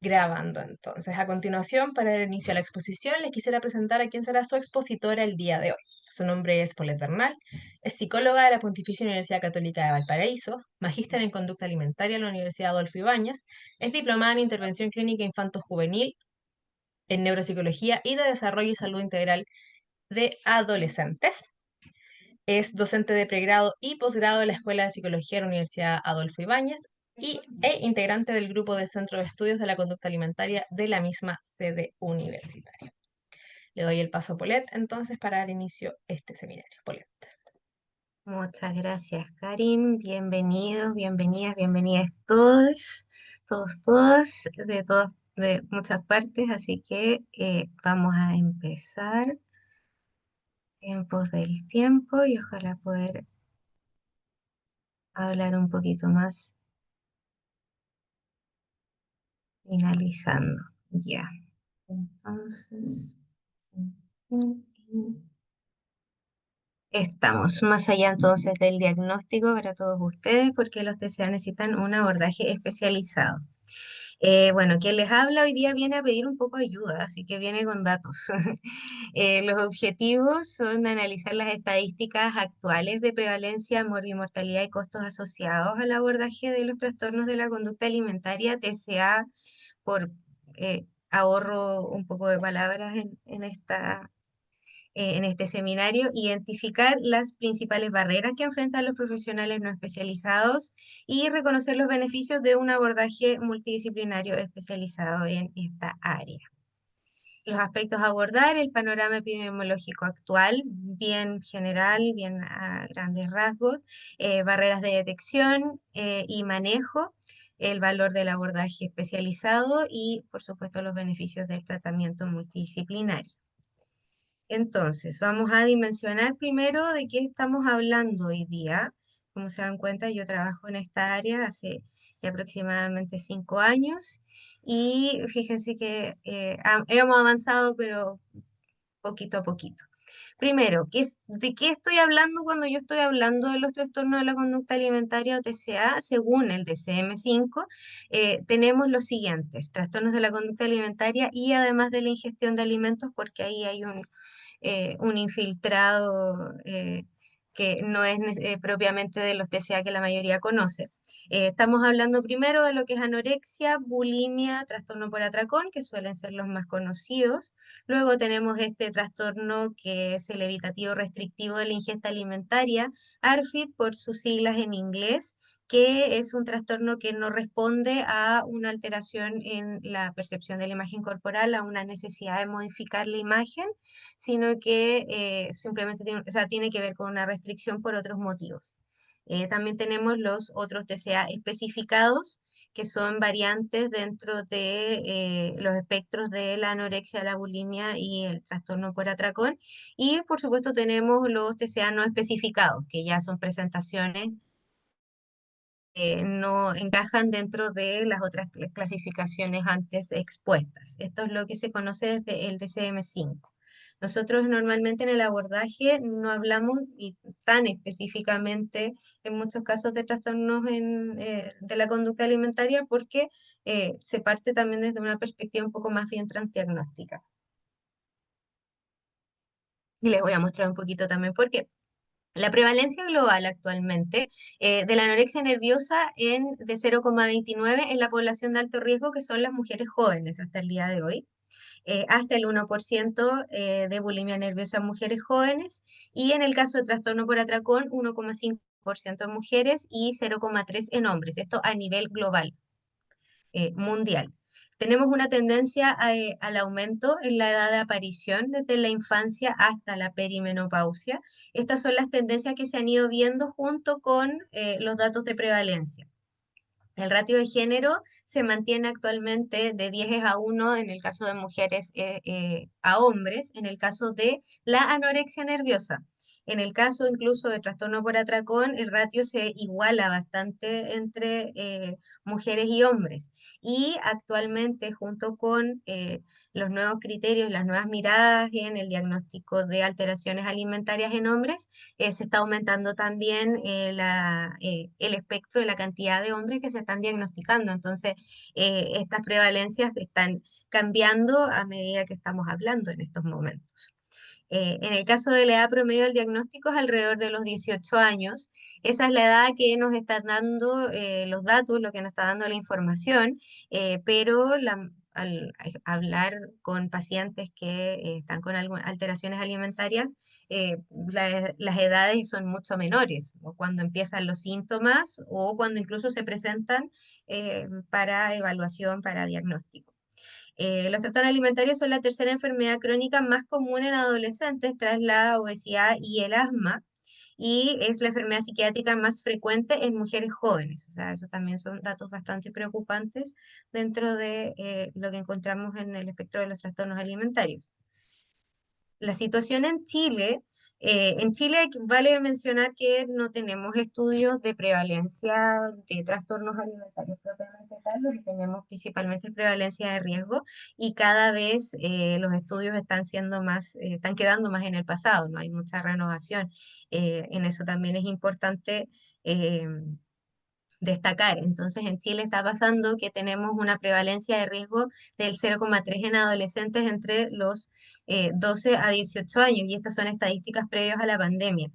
Grabando entonces. A continuación, para dar inicio a la exposición, les quisiera presentar a quién será su expositora el día de hoy. Su nombre es Paulette Bernal, es psicóloga de la Pontificia Universidad Católica de Valparaíso, magíster en conducta alimentaria en la Universidad Adolfo Ibáñez, es diplomada en intervención clínica infanto-juvenil, en neuropsicología y de desarrollo y salud integral de adolescentes. Es docente de pregrado y posgrado de la Escuela de Psicología de la Universidad Adolfo Ibáñez e integrante del grupo de Centro de Estudios de la Conducta Alimentaria de la misma sede universitaria. Le doy el paso a Paulette entonces para dar inicio a este seminario. Paulette. Muchas gracias, Karin. Bienvenidos, bienvenidas, bienvenidas todos, todos, de muchas partes. Así que vamos a empezar en pos del tiempo y ojalá poder hablar un poquito más finalizando. Ya. Entonces, sí. Estamos más allá entonces del diagnóstico para todos ustedes porque los TCA necesitan un abordaje especializado. Bueno, quien les habla hoy día viene a pedir un poco de ayuda, así que viene con datos. Los objetivos son analizar las estadísticas actuales de prevalencia, mortalidad y costos asociados al abordaje de los trastornos de la conducta alimentaria, TCA, por ahorro un poco de palabras en este seminario, identificar las principales barreras que enfrentan los profesionales no especializados y reconocer los beneficios de un abordaje multidisciplinario especializado en esta área. Los aspectos a abordar, el panorama epidemiológico actual, bien general, bien a grandes rasgos, barreras de detección y manejo, el valor del abordaje especializado y, por supuesto, los beneficios del tratamiento multidisciplinario. Entonces, vamos a dimensionar primero de qué estamos hablando hoy día. Como se dan cuenta, yo trabajo en esta área hace ya aproximadamente 5 años y fíjense que hemos avanzado, pero poquito a poquito. Primero, ¿de qué estoy hablando cuando yo estoy hablando de los trastornos de la conducta alimentaria o TCA? Según el DCM-5, tenemos los siguientes: trastornos de la conducta alimentaria y además de la ingestión de alimentos, porque ahí hay un infiltrado que no es propiamente de los TCA que la mayoría conoce. Estamos hablando primero de lo que es anorexia, bulimia, trastorno por atracón, que suelen ser los más conocidos. Luego tenemos este trastorno que es el evitativo restrictivo de la ingesta alimentaria, ARFID por sus siglas en inglés, que es un trastorno que no responde a una alteración en la percepción de la imagen corporal, a una necesidad de modificar la imagen, sino que simplemente tiene, o sea, tiene que ver con una restricción por otros motivos. También tenemos los otros TCA especificados, que son variantes dentro de los espectros de la anorexia, la bulimia y el trastorno por atracón. Y por supuesto tenemos los TCA no especificados, que ya son presentaciones no encajan dentro de las otras clasificaciones antes expuestas. Esto es lo que se conoce desde el DCM-5. Nosotros normalmente en el abordaje no hablamos y tan específicamente en muchos casos de trastornos de la conducta alimentaria porque se parte también desde una perspectiva un poco más bien transdiagnóstica. Y les voy a mostrar un poquito también por qué. La prevalencia global actualmente de la anorexia nerviosa de 0,29 en la población de alto riesgo, que son las mujeres jóvenes hasta el día de hoy, hasta el 1% de bulimia nerviosa en mujeres jóvenes, y en el caso de trastorno por atracón, 1,5% en mujeres y 0,3% en hombres, esto a nivel global, mundial. Tenemos una tendencia al aumento en la edad de aparición desde la infancia hasta la perimenopausia. Estas son las tendencias que se han ido viendo junto con los datos de prevalencia. El ratio de género se mantiene actualmente de 10:1 en el caso de mujeres a hombres, en el caso de la anorexia nerviosa. En el caso incluso de trastorno por atracón, el ratio se iguala bastante entre mujeres y hombres. Y actualmente, junto con los nuevos criterios, las nuevas miradas en el diagnóstico de alteraciones alimentarias en hombres, se está aumentando también el espectro de la cantidad de hombres que se están diagnosticando. Entonces, estas prevalencias están cambiando a medida que estamos hablando en estos momentos. En el caso de la edad promedio del diagnóstico es alrededor de los 18 años. Esa es la edad que nos están dando los datos, lo que nos está dando la información, pero al hablar con pacientes que están con algunas alteraciones alimentarias, las edades son mucho menores, o cuando empiezan los síntomas o cuando incluso se presentan para evaluación, para diagnóstico. Los trastornos alimentarios son la tercera enfermedad crónica más común en adolescentes tras la obesidad y el asma, y es la enfermedad psiquiátrica más frecuente en mujeres jóvenes. O sea, eso también son datos bastante preocupantes dentro de lo que encontramos en el espectro de los trastornos alimentarios. La situación en Chile vale mencionar que no tenemos estudios de prevalencia de trastornos alimentarios propiamente tal, lo que tenemos principalmente prevalencia de riesgo y cada vez los estudios están siendo más, están quedando más en el pasado, no hay mucha renovación. En eso también es importante eh, destacar. Entonces, en Chile está pasando que tenemos una prevalencia de riesgo del 0,3 en adolescentes entre los 12 a 18 años, y estas son estadísticas previas a la pandemia.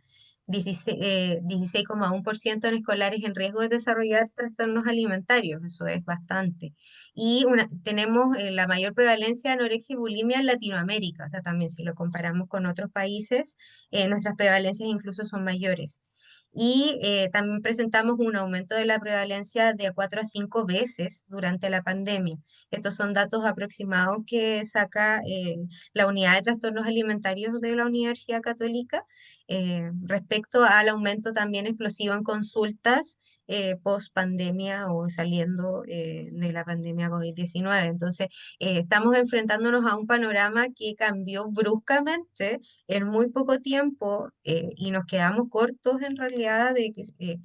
16,1% en escolares en riesgo de desarrollar trastornos alimentarios, eso es bastante. Y tenemos la mayor prevalencia de anorexia y bulimia en Latinoamérica, o sea, también si lo comparamos con otros países, nuestras prevalencias incluso son mayores. Y también presentamos un aumento de la prevalencia de 4 a 5 veces durante la pandemia. Estos son datos aproximados que saca la unidad de trastornos alimentarios de la Universidad Católica respecto al aumento también explosivo en consultas post pandemia o saliendo de la pandemia COVID-19. Entonces, estamos enfrentándonos a un panorama que cambió bruscamente en muy poco tiempo y nos quedamos cortos en realidad de que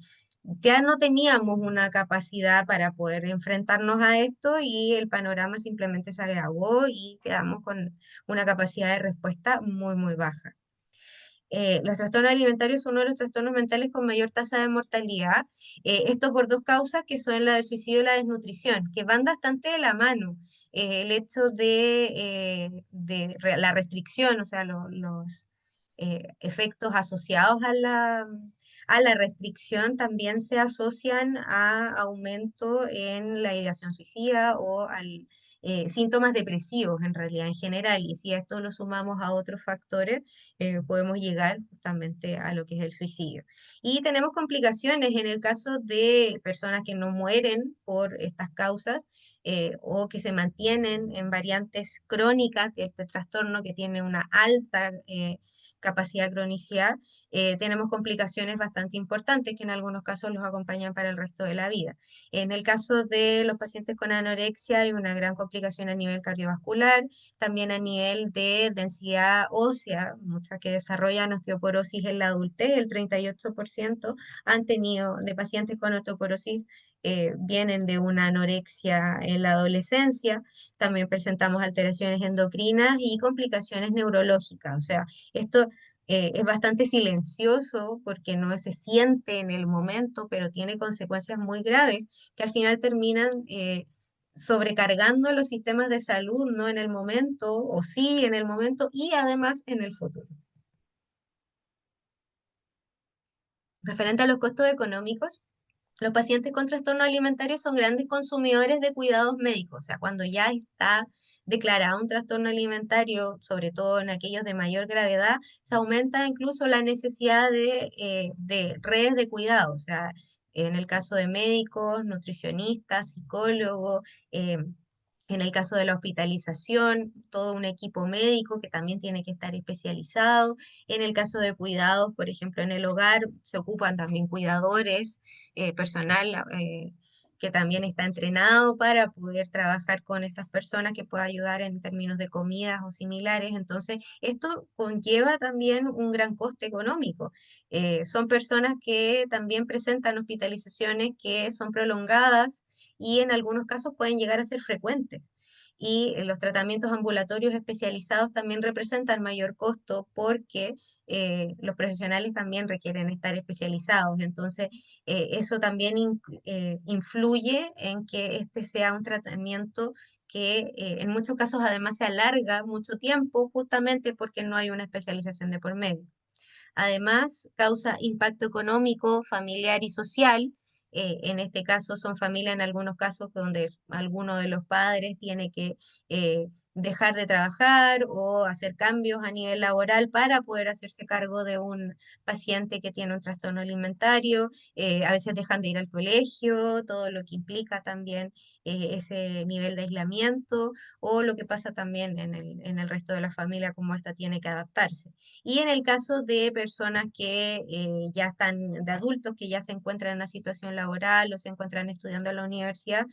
ya no teníamos una capacidad para poder enfrentarnos a esto y el panorama simplemente se agravó y quedamos con una capacidad de respuesta muy, muy baja. Los trastornos alimentarios son uno de los trastornos mentales con mayor tasa de mortalidad. Esto por dos causas que son la del suicidio y la desnutrición, que van bastante de la mano. El hecho de la restricción, o sea, los efectos asociados a la restricción también se asocian a aumento en la ideación suicida o al síntomas depresivos en realidad en general. Y si a esto lo sumamos a otros factores, podemos llegar justamente a lo que es el suicidio. Y tenemos complicaciones en el caso de personas que no mueren por estas causas o que se mantienen en variantes crónicas de este trastorno que tiene una alta capacidad de cronicidad. Tenemos complicaciones bastante importantes que en algunos casos los acompañan para el resto de la vida. En el caso de los pacientes con anorexia hay una gran complicación a nivel cardiovascular, también a nivel de densidad ósea, muchas que desarrollan osteoporosis en la adultez, el 38% han tenido de pacientes con osteoporosis vienen de una anorexia en la adolescencia. También presentamos alteraciones endocrinas y complicaciones neurológicas. O sea, esto es bastante silencioso porque no se siente en el momento, pero tiene consecuencias muy graves que al final terminan sobrecargando los sistemas de salud, no en el momento, o sí en el momento, y además en el futuro. Referente a los costos económicos, los pacientes con trastorno alimentario son grandes consumidores de cuidados médicos, o sea, cuando ya está declarado un trastorno alimentario, sobre todo en aquellos de mayor gravedad, se aumenta incluso la necesidad de redes de cuidado, o sea, en el caso de médicos, nutricionistas, psicólogos, eh, en el caso de la hospitalización, todo un equipo médico que también tiene que estar especializado. En el caso de cuidados, por ejemplo, en el hogar, se ocupan también cuidadores, personal que también está entrenado para poder trabajar con estas personas, que pueda ayudar en términos de comidas o similares. Entonces, esto conlleva también un gran coste económico. Son personas que también presentan hospitalizaciones que son prolongadas y en algunos casos pueden llegar a ser frecuentes. Y los tratamientos ambulatorios especializados también representan mayor costo porque los profesionales también requieren estar especializados. Entonces, eso también influye en que este sea un tratamiento que en muchos casos además se alarga mucho tiempo justamente porque no hay una especialización de por medio. Además, causa impacto económico, familiar y social. En este caso son familias en algunos casos donde alguno de los padres tiene que dejar de trabajar o hacer cambios a nivel laboral para poder hacerse cargo de un paciente que tiene un trastorno alimentario. A veces dejan de ir al colegio, todo lo que implica también ese nivel de aislamiento, o lo que pasa también en el resto de la familia, como esta tiene que adaptarse. Y en el caso de personas que ya están, de adultos que ya se encuentran en una situación laboral o se encuentran estudiando en la universidad,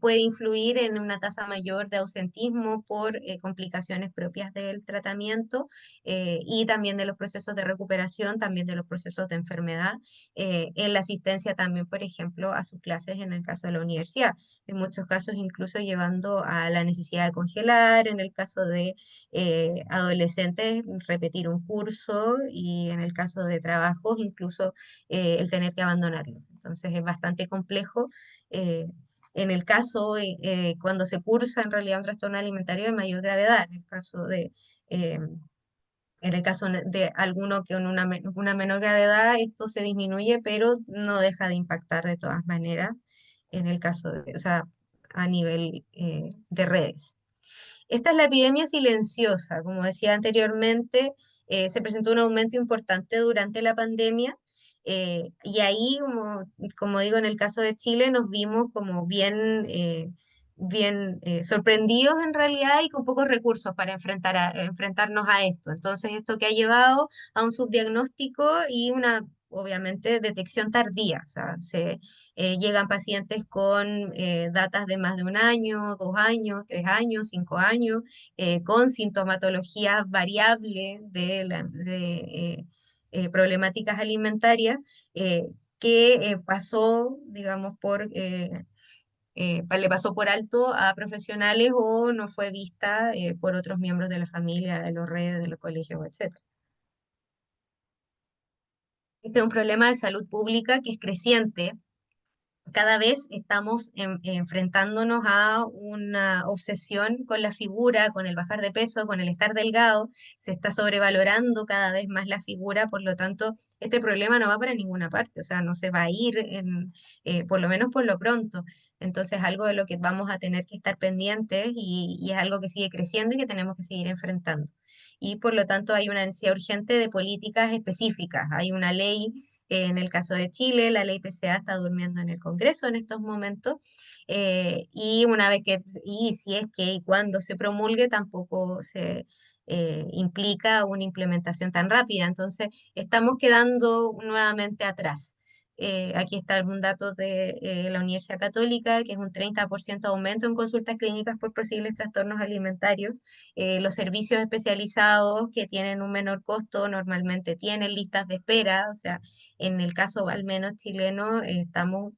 puede influir en una tasa mayor de ausentismo por complicaciones propias del tratamiento, y también de los procesos de recuperación, también de los procesos de enfermedad, en la asistencia también, por ejemplo, a sus clases en el caso de la universidad. En muchos casos incluso llevando a la necesidad de congelar, en el caso de adolescentes repetir un curso, y en el caso de trabajos incluso el tener que abandonarlo. Entonces es bastante complejo. eh, en el caso, cuando se cursa en realidad un trastorno alimentario de mayor gravedad, eh, en el caso de alguno que con una menor gravedad, esto se disminuye, pero no deja de impactar de todas maneras en el caso o sea, a nivel de redes. Esta es la epidemia silenciosa. Como decía anteriormente, se presentó un aumento importante durante la pandemia, y ahí, como digo, en el caso de Chile nos vimos como bien sorprendidos en realidad y con pocos recursos para enfrentarnos a esto. Entonces, esto que ha llevado a un subdiagnóstico y una, obviamente, detección tardía. O sea, llegan pacientes con datas de más de un año, 2 años, 3 años, 5 años, con sintomatología variable de problemáticas alimentarias, que pasó, digamos, le pasó por alto a profesionales o no fue vista por otros miembros de la familia, de los redes, de los colegios, etc. Este es un problema de salud pública que es creciente. Cada vez estamos enfrentándonos a una obsesión con la figura, con el bajar de peso, con el estar delgado. Se está sobrevalorando cada vez más la figura, por lo tanto, este problema no va para ninguna parte, o sea, no se va a ir, por lo menos por lo pronto. Entonces, algo de lo que vamos a tener que estar pendientes, y es algo que sigue creciendo y que tenemos que seguir enfrentando. Y por lo tanto, hay una necesidad urgente de políticas específicas. Hay una ley, en el caso de Chile, la ley TCA está durmiendo en el Congreso en estos momentos, y una vez y si es que y cuando se promulgue, tampoco se implica una implementación tan rápida. Entonces, estamos quedando nuevamente atrás. Aquí está un dato de la Universidad Católica, que es un 30% aumento en consultas clínicas por posibles trastornos alimentarios. Los servicios especializados que tienen un menor costo normalmente tienen listas de espera. O sea, en el caso al menos chileno, estamos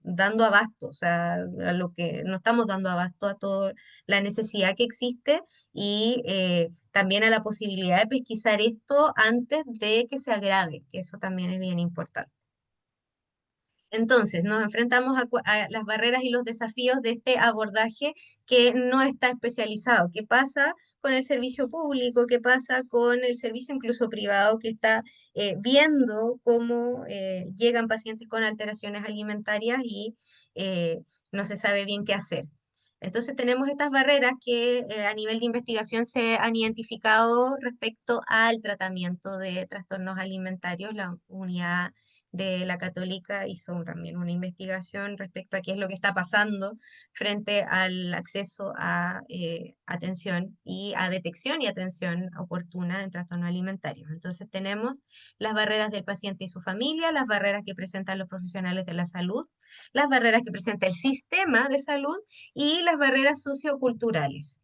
dando abasto, o sea, a lo que no estamos dando abasto a toda la necesidad que existe, y también a la posibilidad de pesquisar esto antes de que se agrave, que eso también es bien importante. Entonces, nos enfrentamos a las barreras y los desafíos de este abordaje que no está especializado. ¿Qué pasa con el servicio público? ¿Qué pasa con el servicio incluso privado, que está viendo cómo llegan pacientes con alteraciones alimentarias y no se sabe bien qué hacer? Entonces tenemos estas barreras que a nivel de investigación se han identificado respecto al tratamiento de trastornos alimentarios. La unidad de la Católica hizo también una investigación respecto a qué es lo que está pasando frente al acceso a atención y a detección y atención oportuna en trastornos alimentarios. Entonces tenemos las barreras del paciente y su familia, las barreras que presentan los profesionales de la salud, las barreras que presenta el sistema de salud y las barreras socioculturales.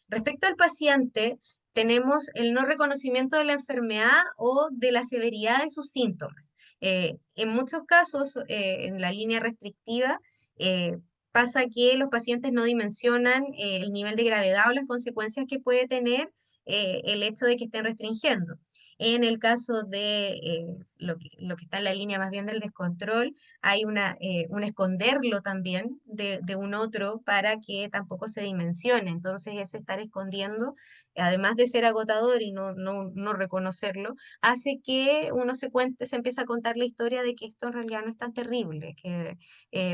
Respecto al paciente, tenemos el no reconocimiento de la enfermedad o de la severidad de sus síntomas. En muchos casos, en la línea restrictiva, eh, pasa que los pacientes no dimensionan el nivel de gravedad o las consecuencias que puede tener el hecho de que estén restringiendo. En el caso de lo que está en la línea más bien del descontrol, hay un esconderlo también de un otro para que tampoco se dimensione. Entonces, ese estar escondiendo, además de ser agotador y no reconocerlo, hace que uno se empieza a contar la historia de que esto en realidad no es tan terrible, que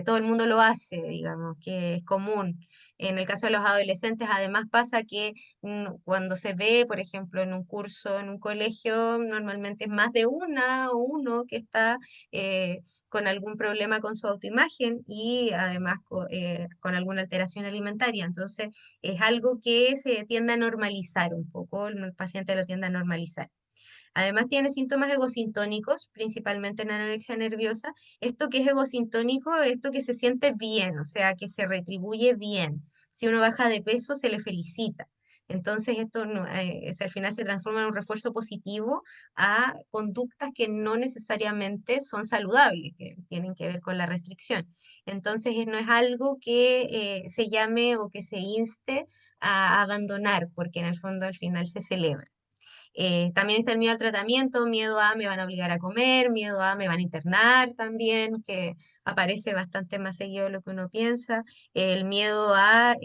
todo el mundo lo hace, digamos, que es común. En el caso de los adolescentes, además pasa que cuando se ve, por ejemplo, en un curso, en un colegio, normalmente es más de una o uno que está con algún problema con su autoimagen y además con alguna alteración alimentaria. Entonces, es algo que se tiende a normalizar un poco, el paciente lo tiende a normalizar. Además tiene síntomas egosintónicos, principalmente en anorexia nerviosa. Esto que es egosintónico, esto que se siente bien, o sea, que se retribuye bien. Si uno baja de peso, se le felicita. Entonces, esto no, al final se transforma en un refuerzo positivo a conductas que no necesariamente son saludables, que tienen que ver con la restricción. Entonces, no es algo que se llame o que se inste a abandonar, porque en el fondo al final se celebra. También está el miedo al tratamiento, miedo a me van a obligar a comer, miedo a me van a internar también, que aparece bastante más seguido de lo que uno piensa. El miedo a,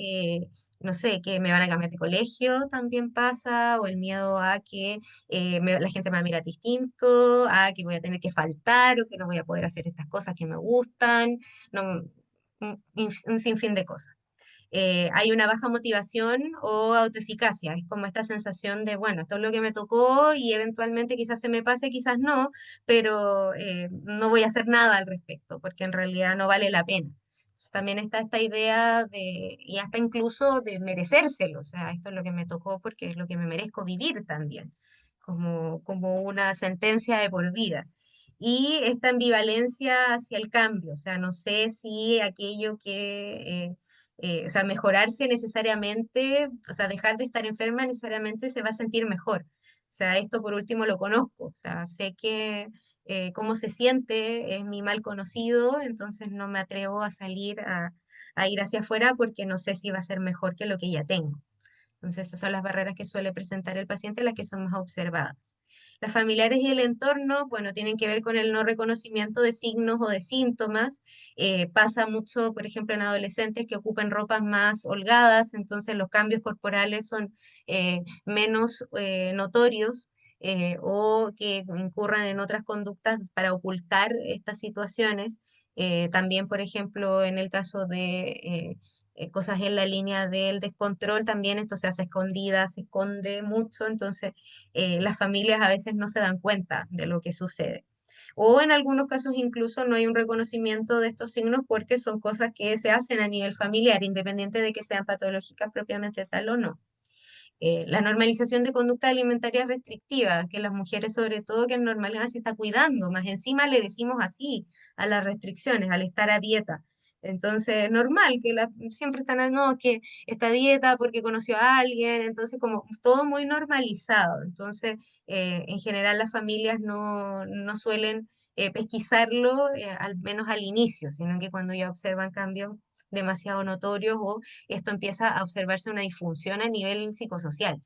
no sé, que me van a cambiar de colegio también pasa, o el miedo a que la gente me va a mirar distinto, a que voy a tener que faltar o que no voy a poder hacer estas cosas que me gustan, no, un sinfín de cosas. Hay una baja motivación o autoeficacia. Es como esta sensación de, bueno, esto es lo que me tocó y eventualmente quizás se me pase, quizás no, pero no voy a hacer nada al respecto porque en realidad no vale la pena. Entonces, también está esta idea de, y hasta incluso de merecérselo, o sea, esto es lo que me tocó porque es lo que me merezco vivir también, como una sentencia de por vida. Y esta ambivalencia hacia el cambio, o sea, no sé si aquello que o sea, mejorarse necesariamente, o sea, dejar de estar enferma necesariamente se va a sentir mejor. O sea, esto por último lo conozco, o sea, sé que cómo se siente es mi mal conocido, entonces no me atrevo a salir a ir hacia afuera porque no sé si va a ser mejor que lo que ya tengo. Entonces, esas son las barreras que suele presentar el paciente, las que son más observadas. Las familiares y el entorno, bueno, tienen que ver con el no reconocimiento de signos o de síntomas. Pasa mucho, por ejemplo, en adolescentes que ocupan ropas más holgadas, entonces los cambios corporales son menos notorios. O que incurran en otras conductas para ocultar estas situaciones. También, por ejemplo, en el caso de cosas en la línea del descontrol, también esto se hace escondida, se esconde mucho, entonces las familias a veces no se dan cuenta de lo que sucede. O en algunos casos incluso no hay un reconocimiento de estos signos porque son cosas que se hacen a nivel familiar, independiente de que sean patológicas propiamente tal o no. La normalización de conducta alimentaria restrictiva, que las mujeres sobre todo que normalizan se está cuidando, más encima le decimos así a las restricciones, al estar a dieta. Entonces, normal que siempre están, no, que esta dieta porque conoció a alguien, entonces como todo muy normalizado. Entonces, en general las familias no suelen pesquisarlo, al menos al inicio, sino que cuando ya observan cambios demasiado notorios o esto empieza a observarse una disfunción a nivel psicosocial.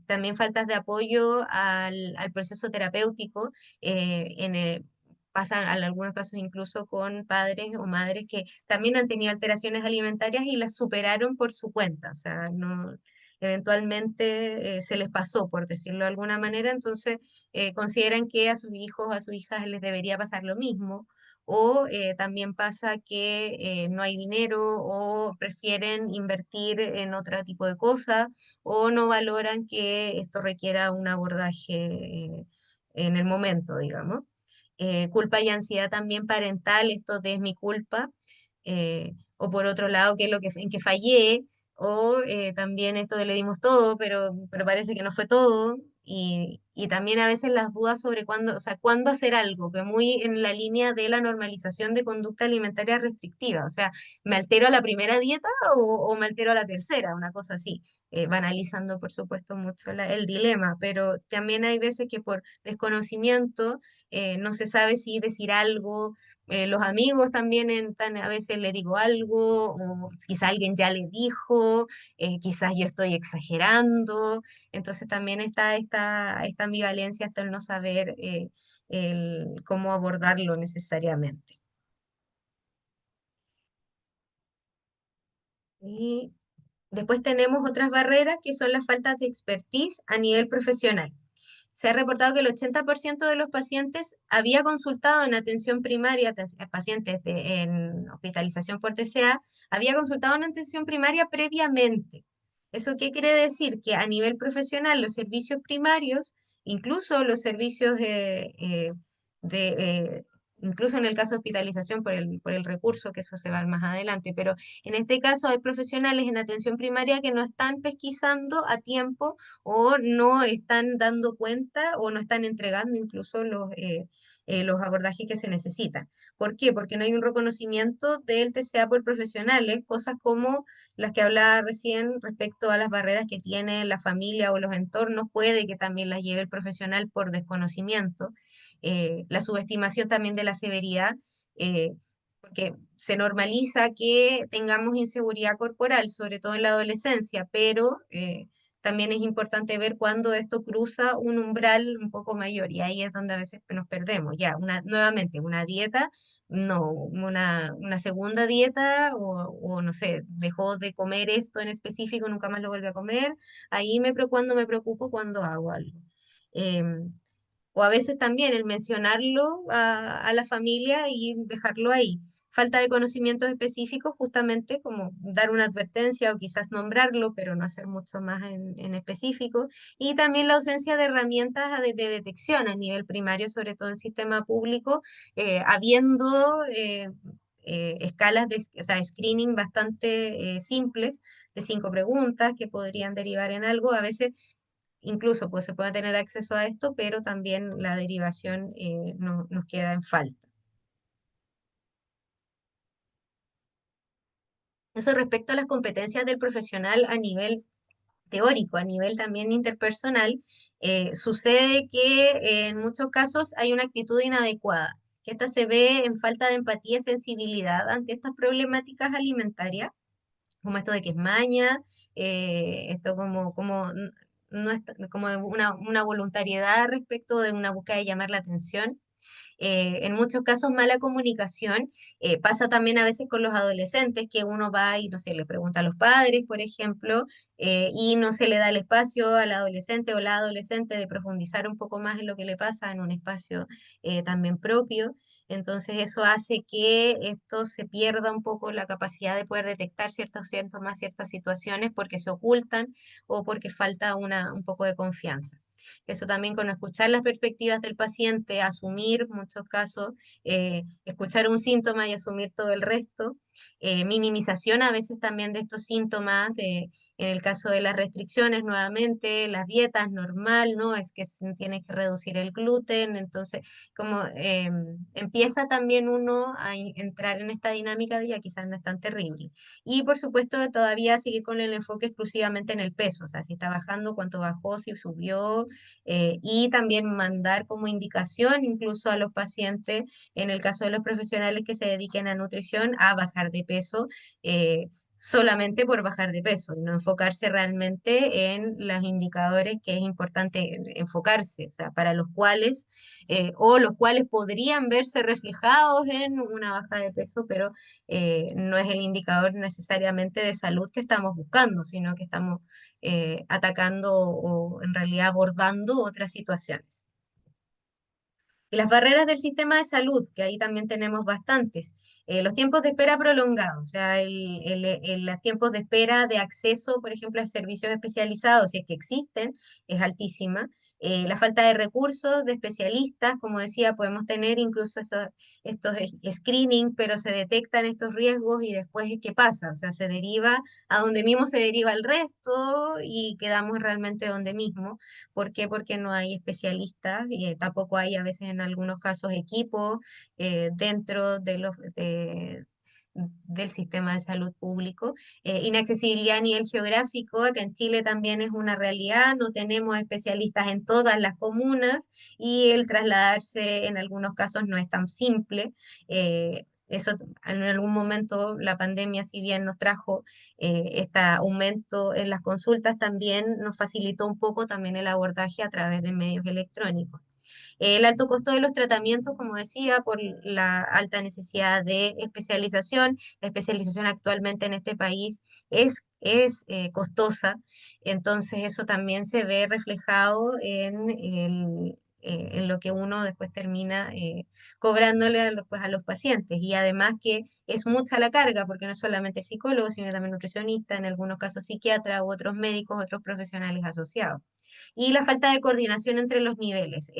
También faltas de apoyo al proceso terapéutico, pasan en algunos casos incluso con padres o madres que también han tenido alteraciones alimentarias y las superaron por su cuenta, o sea, no, eventualmente se les pasó, por decirlo de alguna manera, entonces consideran que a sus hijos, a sus hijas les debería pasar lo mismo o también pasa que no hay dinero o prefieren invertir en otro tipo de cosas o no valoran que esto requiera un abordaje en el momento, digamos. culpa y ansiedad también parental, esto de es mi culpa, o por otro lado, qué es lo que, en que fallé, o también esto de le dimos todo, pero parece que no fue todo, y también a veces las dudas sobre cuándo, o sea, cuándo hacer algo, que muy en la línea de la normalización de conducta alimentaria restrictiva, o sea, ¿me altero a la primera dieta o me altero a la tercera? Una cosa así, banalizando por supuesto mucho el dilema, pero también hay veces que por desconocimiento no se sabe si decir algo, los amigos también a veces le digo algo, o quizá alguien ya le dijo, quizás yo estoy exagerando, entonces también está esta ambivalencia hasta el no saber cómo abordarlo necesariamente. Y después tenemos otras barreras que son las faltas de expertise a nivel profesional. Se ha reportado que el 80% de los pacientes había consultado en atención primaria, pacientes en hospitalización por TCA, había consultado en atención primaria previamente. ¿Eso qué quiere decir? Que a nivel profesional los servicios primarios, incluso los servicios de, eh, incluso en el caso de hospitalización por el recurso, que eso se va más adelante, pero en este caso hay profesionales en atención primaria que no están pesquisando a tiempo o no están dando cuenta o no están entregando incluso los abordajes que se necesitan. ¿Por qué? Porque no hay un reconocimiento del TCA por profesionales, cosas como las que hablaba recién respecto a las barreras que tiene la familia o los entornos, puede que también las lleve el profesional por desconocimiento. La subestimación también de la severidad. Porque se normaliza que tengamos inseguridad corporal, sobre todo en la adolescencia, pero también es importante ver cuándo esto cruza un umbral un poco mayor y ahí es donde a veces nos perdemos. Ya, nuevamente, una dieta, no, una segunda dieta o no sé, dejó de comer esto en específico, nunca más lo vuelve a comer, ahí cuando me preocupo cuando hago algo. Em, o a veces también el mencionarlo a la familia y dejarlo ahí. Falta de conocimientos específicos, justamente como dar una advertencia o quizás nombrarlo, pero no hacer mucho más en específico. Y también la ausencia de herramientas de detección a nivel primario, sobre todo en sistema público, habiendo escalas de, o sea, screening bastante simples de 5 preguntas que podrían derivar en algo. A veces incluso pues se puede tener acceso a esto, pero también la derivación nos queda en falta. Eso respecto a las competencias del profesional a nivel teórico, a nivel también interpersonal, sucede que en muchos casos hay una actitud inadecuada, que esta se ve en falta de empatía y sensibilidad ante estas problemáticas alimentarias, como esto de que es maña, esto no es como de una voluntariedad respecto de una búsqueda de llamar la atención, en muchos casos mala comunicación. Pasa también a veces con los adolescentes que uno va y no sé, le pregunta a los padres, por ejemplo, y no se le da el espacio al adolescente o la adolescente de profundizar un poco más en lo que le pasa en un espacio también propio. Entonces eso hace que esto se pierda un poco la capacidad de poder detectar ciertos síntomas, ciertas situaciones porque se ocultan o porque falta un poco de confianza. Eso también con escuchar las perspectivas del paciente, asumir en muchos casos, escuchar un síntoma y asumir todo el resto, minimización a veces también de estos síntomas, en el caso de las restricciones, nuevamente, las dietas normal, ¿no? Es que se tiene que reducir el gluten, entonces como empieza también uno a entrar en esta dinámica de ya quizás no es tan terrible. Y por supuesto todavía seguir con el enfoque exclusivamente en el peso, o sea, si está bajando, cuánto bajó, si subió, y también mandar como indicación incluso a los pacientes, en el caso de los profesionales que se dediquen a nutrición, a bajar de peso. Solamente por bajar de peso, y no enfocarse realmente en los indicadores que es importante enfocarse, o sea, para los cuales, o los cuales podrían verse reflejados en una baja de peso, pero no es el indicador necesariamente de salud que estamos buscando, sino que estamos atacando o en realidad abordando otras situaciones. Y las barreras del sistema de salud, que ahí también tenemos bastantes. Los tiempos de espera prolongados, o sea, los tiempos de espera de acceso, por ejemplo, a servicios especializados, si es que existen, es altísima. La falta de recursos, de especialistas, como decía, podemos tener incluso estos screening, pero se detectan estos riesgos y después, ¿qué pasa? O sea, se deriva a donde mismo se deriva el resto y quedamos realmente donde mismo. ¿Por qué? Porque no hay especialistas y tampoco hay a veces en algunos casos equipos dentro del sistema de salud público. Inaccesibilidad a nivel geográfico, acá en Chile también es una realidad, no tenemos especialistas en todas las comunas y el trasladarse en algunos casos no es tan simple. Eso en algún momento la pandemia, si bien nos trajo este aumento en las consultas, también nos facilitó un poco también el abordaje a través de medios electrónicos. El alto costo de los tratamientos, como decía, por la alta necesidad de especialización. La especialización actualmente en este país es costosa, entonces eso también se ve reflejado en lo que uno después termina cobrándole a los pacientes. Y además que es mucha la carga, porque no es solamente el psicólogo, sino también nutricionista, en algunos casos psiquiatra u otros médicos, otros profesionales asociados. Y la falta de coordinación entre los niveles.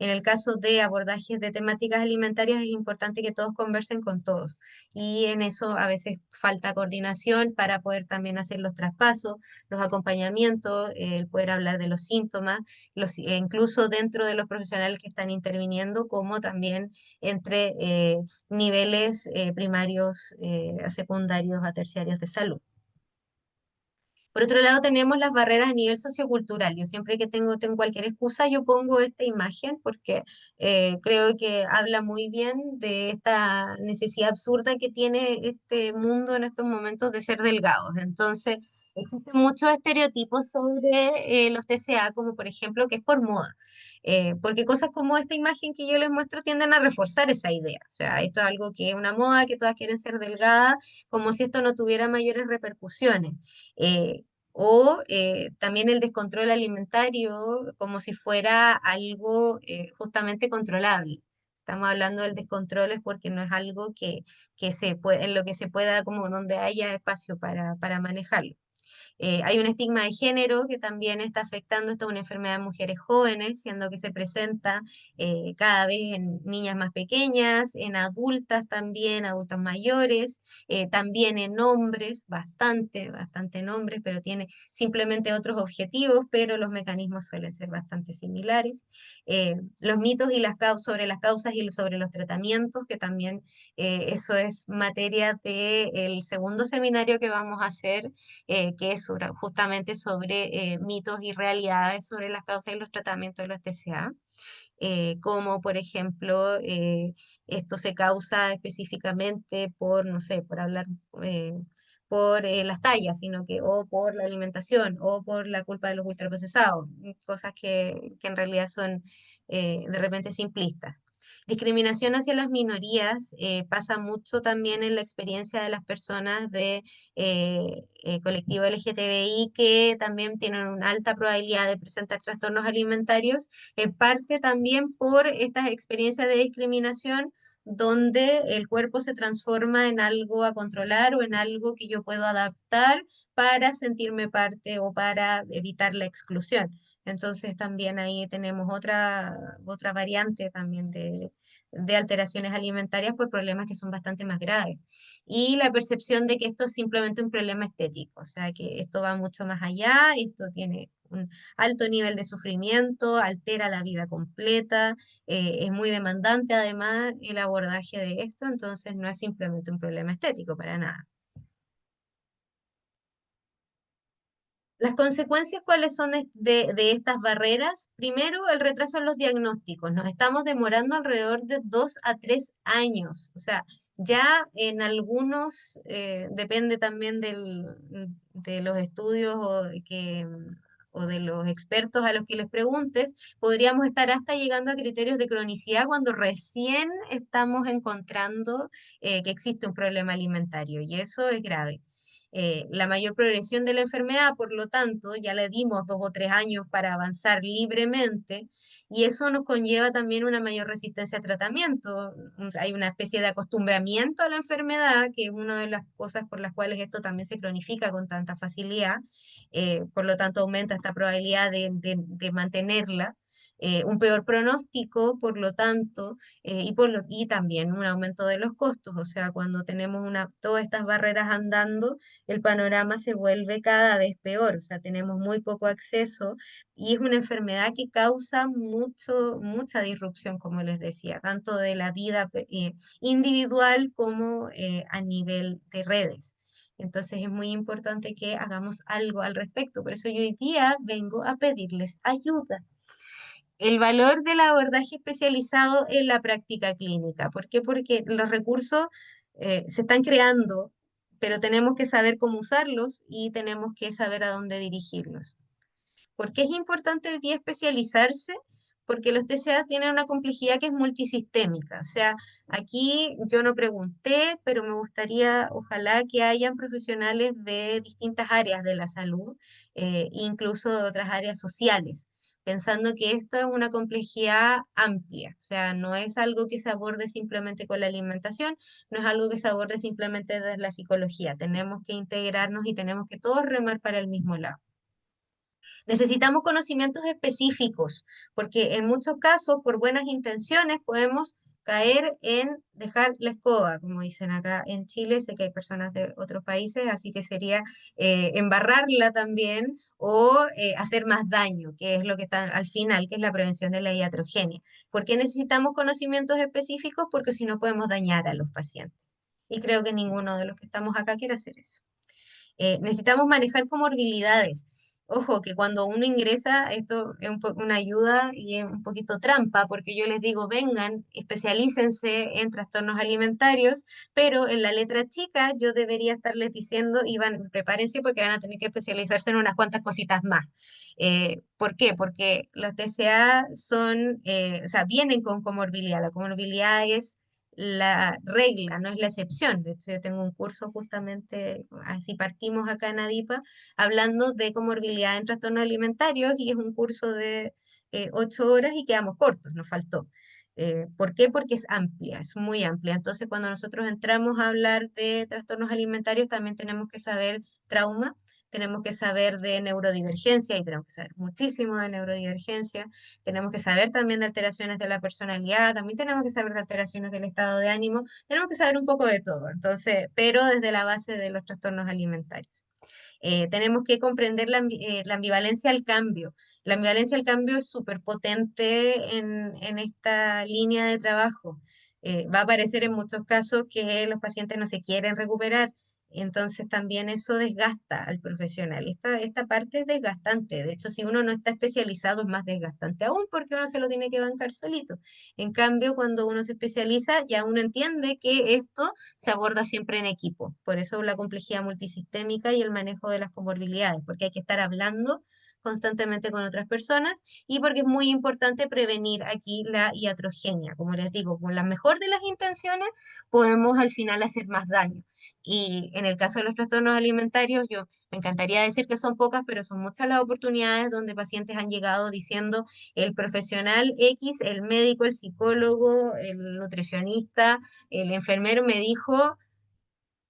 En el caso de abordajes de temáticas alimentarias es importante que todos conversen con todos y en eso a veces falta coordinación para poder también hacer los traspasos, los acompañamientos, el poder hablar de los síntomas, incluso dentro de los profesionales que están interviniendo, como también entre niveles primarios, a secundarios, a terciarios de salud. Por otro lado, tenemos las barreras a nivel sociocultural. Yo siempre que tengo cualquier excusa, yo pongo esta imagen porque creo que habla muy bien de esta necesidad absurda que tiene este mundo en estos momentos de ser delgados. Entonces, existen muchos estereotipos sobre los TCA, como por ejemplo que es por moda. Porque cosas como esta imagen que yo les muestro tienden a reforzar esa idea. O sea, esto es algo que es una moda, que todas quieren ser delgadas, como si esto no tuviera mayores repercusiones. Eh, También el descontrol alimentario como si fuera algo justamente controlable. Estamos hablando del descontrol es porque no es algo que se puede, en lo que se pueda, como donde haya espacio para manejarlo. Hay un estigma de género que también está afectando, esta es una enfermedad en mujeres jóvenes, siendo que se presenta cada vez en niñas más pequeñas, en adultas también, adultos mayores, también en hombres, bastante en hombres, pero tiene simplemente otros objetivos, pero los mecanismos suelen ser bastante similares. Los mitos y sobre las causas y sobre los tratamientos, que también eso es materia del segundo seminario que vamos a hacer que es justamente sobre mitos y realidades sobre las causas y los tratamientos de los TCA, como por ejemplo esto se causa específicamente por, no sé, por hablar... por las tallas, sino que o por la alimentación o por la culpa de los ultraprocesados, cosas que en realidad son de repente simplistas. Discriminación hacia las minorías pasa mucho también en la experiencia de las personas de colectivo LGTBI que también tienen una alta probabilidad de presentar trastornos alimentarios, en parte también por estas experiencias de discriminación donde el cuerpo se transforma en algo a controlar o en algo que yo puedo adaptar para sentirme parte o para evitar la exclusión. Entonces también ahí tenemos otra variante también de alteraciones alimentarias por problemas que son bastante más graves. Y la percepción de que esto es simplemente un problema estético, o sea que esto va mucho más allá, esto tiene un alto nivel de sufrimiento, altera la vida completa, es muy demandante además el abordaje de esto, entonces no es simplemente un problema estético para nada. Las consecuencias, ¿cuáles son de estas barreras? Primero, el retraso en los diagnósticos. Nos estamos demorando alrededor de 2 a 3 años. O sea, ya en algunos, depende también de los estudios o de los expertos a los que les preguntes, podríamos estar hasta llegando a criterios de cronicidad cuando recién estamos encontrando que existe un problema alimentario y eso es grave. la mayor progresión de la enfermedad, por lo tanto, ya le dimos 2 o 3 años para avanzar libremente y eso nos conlleva también una mayor resistencia al tratamiento. Hay una especie de acostumbramiento a la enfermedad, que es una de las cosas por las cuales esto también se cronifica con tanta facilidad. Por lo tanto, aumenta esta probabilidad de mantenerla. Un peor pronóstico, por lo tanto, y también un aumento de los costos. O sea, cuando tenemos todas estas barreras andando, el panorama se vuelve cada vez peor. O sea, tenemos muy poco acceso y es una enfermedad que causa mucha disrupción, como les decía, tanto de la vida individual como a nivel de redes. Entonces es muy importante que hagamos algo al respecto. Por eso yo hoy día vengo a pedirles ayuda. El valor del abordaje especializado en la práctica clínica. ¿Por qué? Porque los recursos se están creando, pero tenemos que saber cómo usarlos y tenemos que saber a dónde dirigirlos. ¿Por qué es importante el día especializarse? Porque los TCA tienen una complejidad que es multisistémica. O sea, aquí yo no pregunté, pero me gustaría, ojalá que hayan profesionales de distintas áreas de la salud, incluso de otras áreas sociales, pensando que esto es una complejidad amplia. O sea, no es algo que se aborde simplemente con la alimentación, no es algo que se aborde simplemente desde la psicología. Tenemos que integrarnos y tenemos que todos remar para el mismo lado. Necesitamos conocimientos específicos, porque en muchos casos, por buenas intenciones, podemos caer en dejar la escoba, como dicen acá en Chile. Sé que hay personas de otros países, así que sería embarrarla también o hacer más daño, que es lo que está al final, que es la prevención de la iatrogenia. ¿Por qué necesitamos conocimientos específicos? Porque si no podemos dañar a los pacientes. Y creo que ninguno de los que estamos acá quiere hacer eso. Necesitamos manejar comorbilidades. Ojo, que cuando uno ingresa, esto es una ayuda y es un poquito trampa, porque yo les digo, vengan, especialícense en trastornos alimentarios, pero en la letra chica yo debería estarles diciendo, Iván, prepárense porque van a tener que especializarse en unas cuantas cositas más. ¿Por qué? Porque los TCA o sea, vienen con comorbilidad. La comorbilidad es la regla, no es la excepción. De hecho, yo tengo un curso justamente, así partimos acá en ADIPA, hablando de comorbilidad en trastornos alimentarios y es un curso de 8 horas y quedamos cortos, nos faltó. ¿Por qué? Porque es amplia, es muy amplia. Entonces, cuando nosotros entramos a hablar de trastornos alimentarios, también tenemos que saber trauma, tenemos que saber de neurodivergencia y tenemos que saber muchísimo de neurodivergencia, tenemos que saber también de alteraciones de la personalidad, también tenemos que saber de alteraciones del estado de ánimo, tenemos que saber un poco de todo, entonces, pero desde la base de los trastornos alimentarios. Tenemos que comprender la ambivalencia al cambio. La ambivalencia al cambio es súper potente en esta línea de trabajo. Va a aparecer en muchos casos que los pacientes no se quieren recuperar. Entonces también eso desgasta al profesional. Esta parte es desgastante. De hecho, si uno no está especializado es más desgastante aún porque uno se lo tiene que bancar solito. En cambio, cuando uno se especializa, ya uno entiende que esto se aborda siempre en equipo. Por eso la complejidad multisistémica y el manejo de las comorbilidades, porque hay que estar hablando constantemente con otras personas y porque es muy importante prevenir aquí la iatrogenia. Como les digo, con la mejor de las intenciones podemos al final hacer más daño. Y en el caso de los trastornos alimentarios, yo me encantaría decir que son pocas, pero son muchas las oportunidades donde pacientes han llegado diciendo el profesional X, el médico, el psicólogo, el nutricionista, el enfermero me dijo,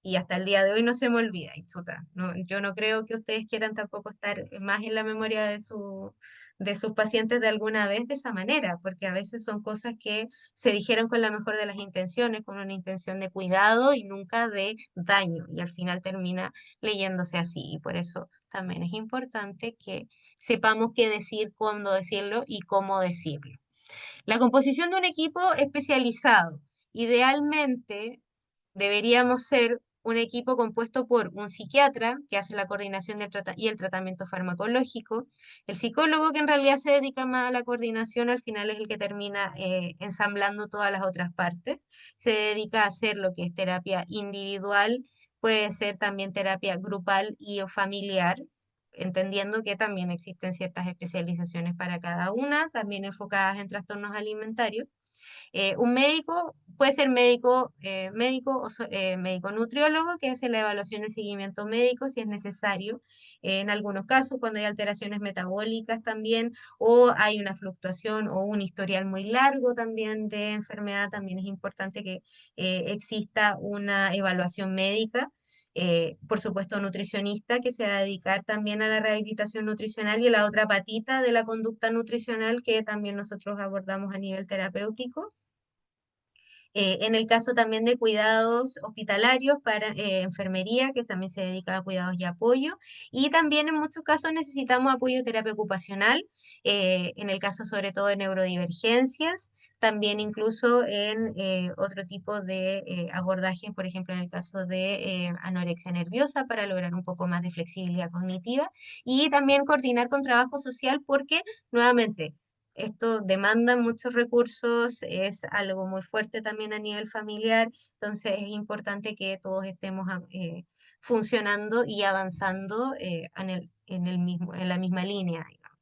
y hasta el día de hoy no se me olvida, y chuta, yo no creo que ustedes quieran tampoco estar más en la memoria de sus pacientes de alguna vez de esa manera, porque a veces son cosas que se dijeron con la mejor de las intenciones, con una intención de cuidado y nunca de daño, y al final termina leyéndose así, y por eso también es importante que sepamos qué decir, cuándo decirlo y cómo decirlo. La composición de un equipo especializado. Idealmente deberíamos ser un equipo compuesto por un psiquiatra que hace la coordinación y el tratamiento farmacológico, el psicólogo que en realidad se dedica más a la coordinación, al final es el que termina ensamblando todas las otras partes, se dedica a hacer lo que es terapia individual, puede ser también terapia grupal y o familiar, entendiendo que también existen ciertas especializaciones para cada una, también enfocadas en trastornos alimentarios. Un médico puede ser médico o médico nutriólogo que hace la evaluación y seguimiento médico si es necesario. En algunos casos, cuando hay alteraciones metabólicas también, o hay una fluctuación o un historial muy largo también de enfermedad, también es importante que exista una evaluación médica. Por supuesto, nutricionista que se va a dedicar también a la rehabilitación nutricional y la otra patita de la conducta nutricional que también nosotros abordamos a nivel terapéutico. En el caso también de cuidados hospitalarios para enfermería, que también se dedica a cuidados y apoyo. Y también en muchos casos necesitamos apoyo de terapia ocupacional, en el caso sobre todo de neurodivergencias, también incluso en otro tipo de abordajes, por ejemplo en el caso de anorexia nerviosa, para lograr un poco más de flexibilidad cognitiva. Y también coordinar con trabajo social porque, nuevamente, esto demanda muchos recursos, es algo muy fuerte también a nivel familiar, entonces es importante que todos estemos funcionando y avanzando en la misma línea, digamos.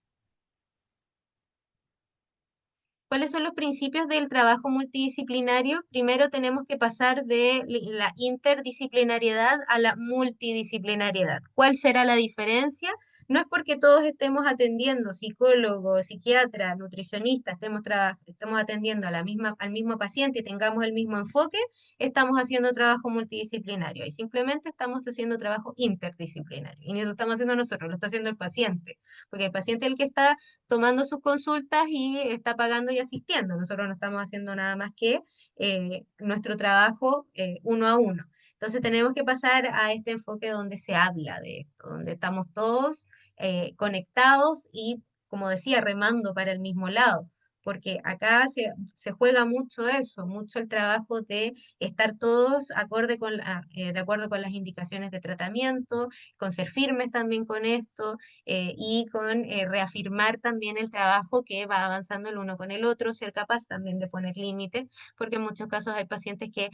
¿Cuáles son los principios del trabajo multidisciplinario? Primero tenemos que pasar de la interdisciplinariedad a la multidisciplinariedad. ¿Cuál será la diferencia? No es porque todos estemos atendiendo, psicólogos, psiquiatras, nutricionistas, estemos atendiendo a al mismo paciente y tengamos el mismo enfoque, estamos haciendo trabajo multidisciplinario y simplemente estamos haciendo trabajo interdisciplinario. Y no lo estamos haciendo nosotros, lo está haciendo el paciente, porque el paciente es el que está tomando sus consultas y está pagando y asistiendo. Nosotros no estamos haciendo nada más que nuestro trabajo uno a uno. Entonces tenemos que pasar a este enfoque donde se habla de esto, donde estamos todos conectados y, como decía, remando para el mismo lado. Porque acá se juega mucho eso, mucho el trabajo de estar todos de acuerdo con las indicaciones de tratamiento, con ser firmes también con esto, y con reafirmar también el trabajo que va avanzando el uno con el otro, ser capaz también de poner límites, porque en muchos casos hay pacientes que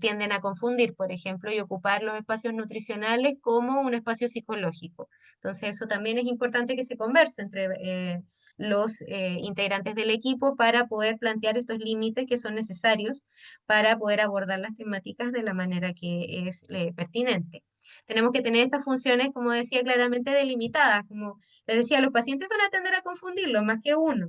tienden a confundir, por ejemplo, y ocupar los espacios nutricionales como un espacio psicológico. Entonces, eso también es importante que se converse entre los integrantes del equipo para poder plantear estos límites que son necesarios para poder abordar las temáticas de la manera que es pertinente. Tenemos que tener estas funciones, como decía, claramente delimitadas. Como les decía, los pacientes van a tender a confundirlo más que uno.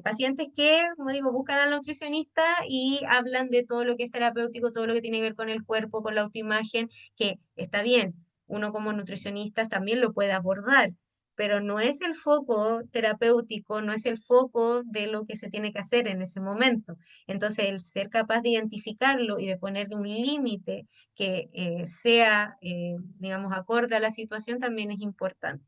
Pacientes que, como digo, buscan al nutricionista y hablan de todo lo que es terapéutico, todo lo que tiene que ver con el cuerpo, con la autoimagen, que está bien, uno como nutricionista también lo puede abordar, pero no es el foco terapéutico, no es el foco de lo que se tiene que hacer en ese momento. Entonces, el ser capaz de identificarlo y de ponerle un límite que sea, digamos, acorde a la situación también es importante.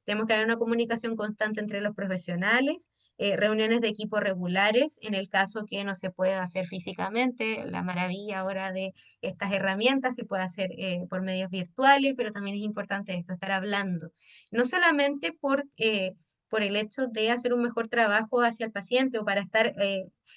Tenemos que haber una comunicación constante entre los profesionales, reuniones de equipo regulares, en el caso que no se pueda hacer físicamente. La maravilla ahora de estas herramientas se puede hacer por medios virtuales, pero también es importante esto, estar hablando. No solamente por el hecho de hacer un mejor trabajo hacia el paciente o para estar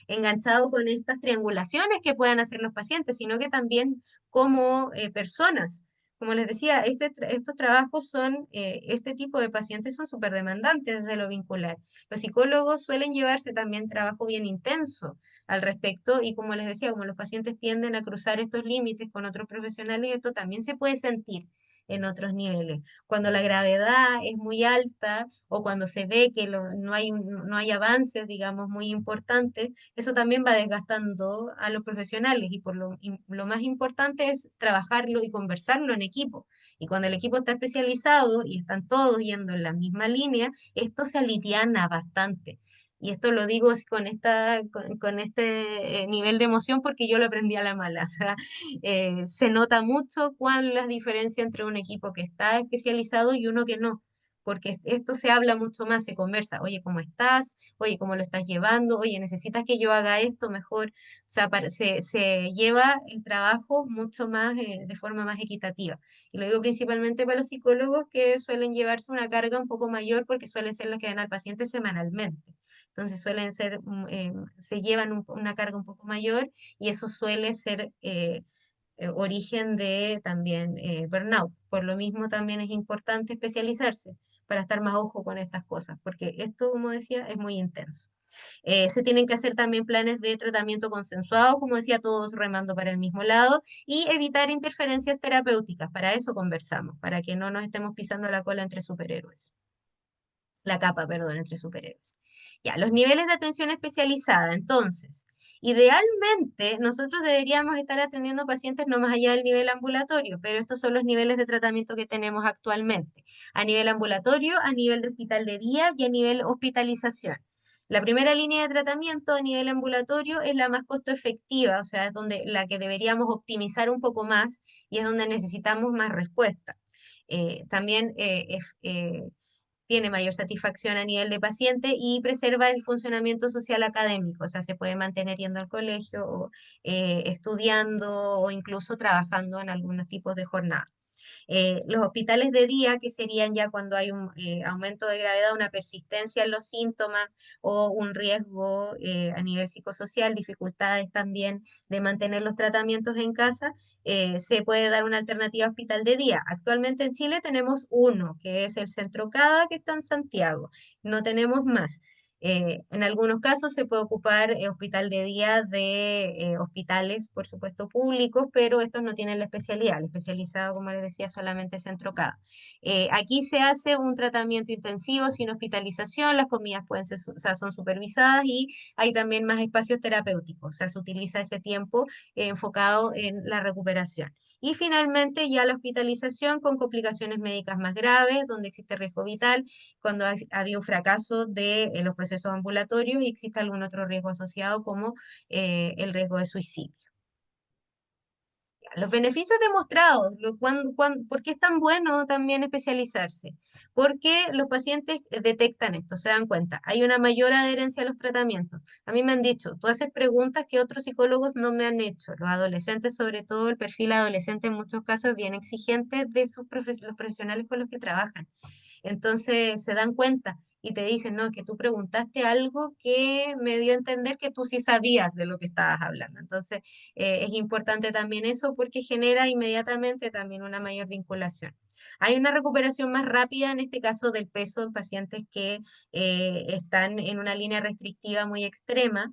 enganchado con estas triangulaciones que puedan hacer los pacientes, sino que también como personas. Como les decía, estos trabajos son, este tipo de pacientes son súper demandantes desde lo vincular. Los psicólogos suelen llevarse también trabajo bien intenso al respecto y como les decía, como los pacientes tienden a cruzar estos límites con otros profesionales, esto también se puede sentir en otros niveles. Cuando la gravedad es muy alta o cuando se ve que no hay avances, digamos, muy importantes, eso también va desgastando a los profesionales y lo más importante es trabajarlo y conversarlo en equipo. Y cuando el equipo está especializado y están todos yendo en la misma línea, esto se aliviana bastante. Y esto lo digo con este nivel de emoción porque yo lo aprendí a la mala. O sea, se nota mucho cuál es la diferencia entre un equipo que está especializado y uno que no, porque esto se habla mucho más, se conversa, oye, ¿cómo estás? Oye, ¿cómo lo estás llevando? Oye, ¿necesitas que yo haga esto mejor? O sea, se lleva el trabajo mucho más, de forma más equitativa. Y lo digo principalmente para los psicólogos que suelen llevarse una carga un poco mayor porque suelen ser los que ven al paciente semanalmente. Entonces se llevan una carga un poco mayor y eso suele ser origen de también burnout. Por lo mismo también es importante especializarse para estar más ojo con estas cosas, porque esto, como decía, es muy intenso. Se tienen que hacer también planes de tratamiento consensuados, como decía, todos remando para el mismo lado, y evitar interferencias terapéuticas. Para eso conversamos, para que no nos estemos pisando la cola entre superhéroes. La capa, perdón, entre superhéroes. Ya, los niveles de atención especializada. Entonces, idealmente nosotros deberíamos estar atendiendo pacientes no más allá del nivel ambulatorio, pero estos son los niveles de tratamiento que tenemos actualmente. A nivel ambulatorio, a nivel de hospital de día y a nivel hospitalización. La primera línea de tratamiento a nivel ambulatorio es la más costo efectiva, o sea, es donde la que deberíamos optimizar un poco más y es donde necesitamos más respuesta. También tiene mayor satisfacción a nivel de paciente y preserva el funcionamiento social académico, o sea, se puede mantener yendo al colegio o estudiando o incluso trabajando en algunos tipos de jornada. Los hospitales de día, que serían ya cuando hay un aumento de gravedad, una persistencia en los síntomas o un riesgo a nivel psicosocial, dificultades también de mantener los tratamientos en casa, se puede dar una alternativa a hospital de día. Actualmente en Chile tenemos uno, que es el Centro CADA, que está en Santiago. No tenemos más. En algunos casos se puede ocupar hospital de día de hospitales, por supuesto, públicos, pero estos no tienen la especialidad. El especializado, como les decía, solamente Centro CADA. Aquí se hace un tratamiento intensivo sin hospitalización, las comidas pueden ser, o sea, son supervisadas y hay también más espacios terapéuticos, o sea, se utiliza ese tiempo enfocado en la recuperación. Y finalmente ya la hospitalización con complicaciones médicas más graves, donde existe riesgo vital, cuando ha habido un fracaso de los procesos ambulatorios y existe algún otro riesgo asociado como el riesgo de suicidio. Los beneficios demostrados, ¿por qué es tan bueno también especializarse? Porque los pacientes detectan esto, se dan cuenta, hay una mayor adherencia a los tratamientos. A mí me han dicho, tú haces preguntas que otros psicólogos no me han hecho. Los adolescentes, sobre todo el perfil adolescente en muchos casos es bien exigente de los profesionales con los que trabajan. Entonces se dan cuenta y te dicen, no, es que tú preguntaste algo que me dio a entender que tú sí sabías de lo que estabas hablando. Entonces es importante también eso porque genera inmediatamente también una mayor vinculación. Hay una recuperación más rápida en este caso del peso en pacientes que están en una línea restrictiva muy extrema,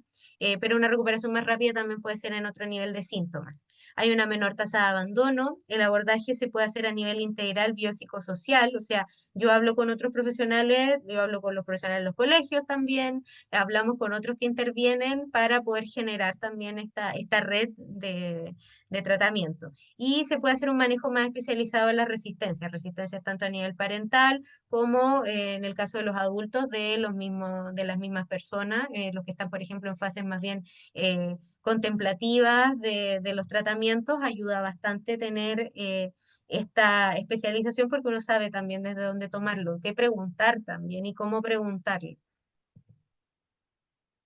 pero una recuperación más rápida también puede ser en otro nivel de síntomas. Hay una menor tasa de abandono, el abordaje se puede hacer a nivel integral biopsicosocial, o sea, yo hablo con otros profesionales, yo hablo con los profesionales de los colegios también, hablamos con otros que intervienen para poder generar también esta red de tratamiento. Y se puede hacer un manejo más especializado en las resistencias tanto a nivel parental como en el caso de los adultos de de las mismas personas, los que están, por ejemplo, en fases más bien contemplativas de los tratamientos, ayuda bastante tener esta especialización porque uno sabe también desde dónde tomarlo, qué preguntar también y cómo preguntarlo.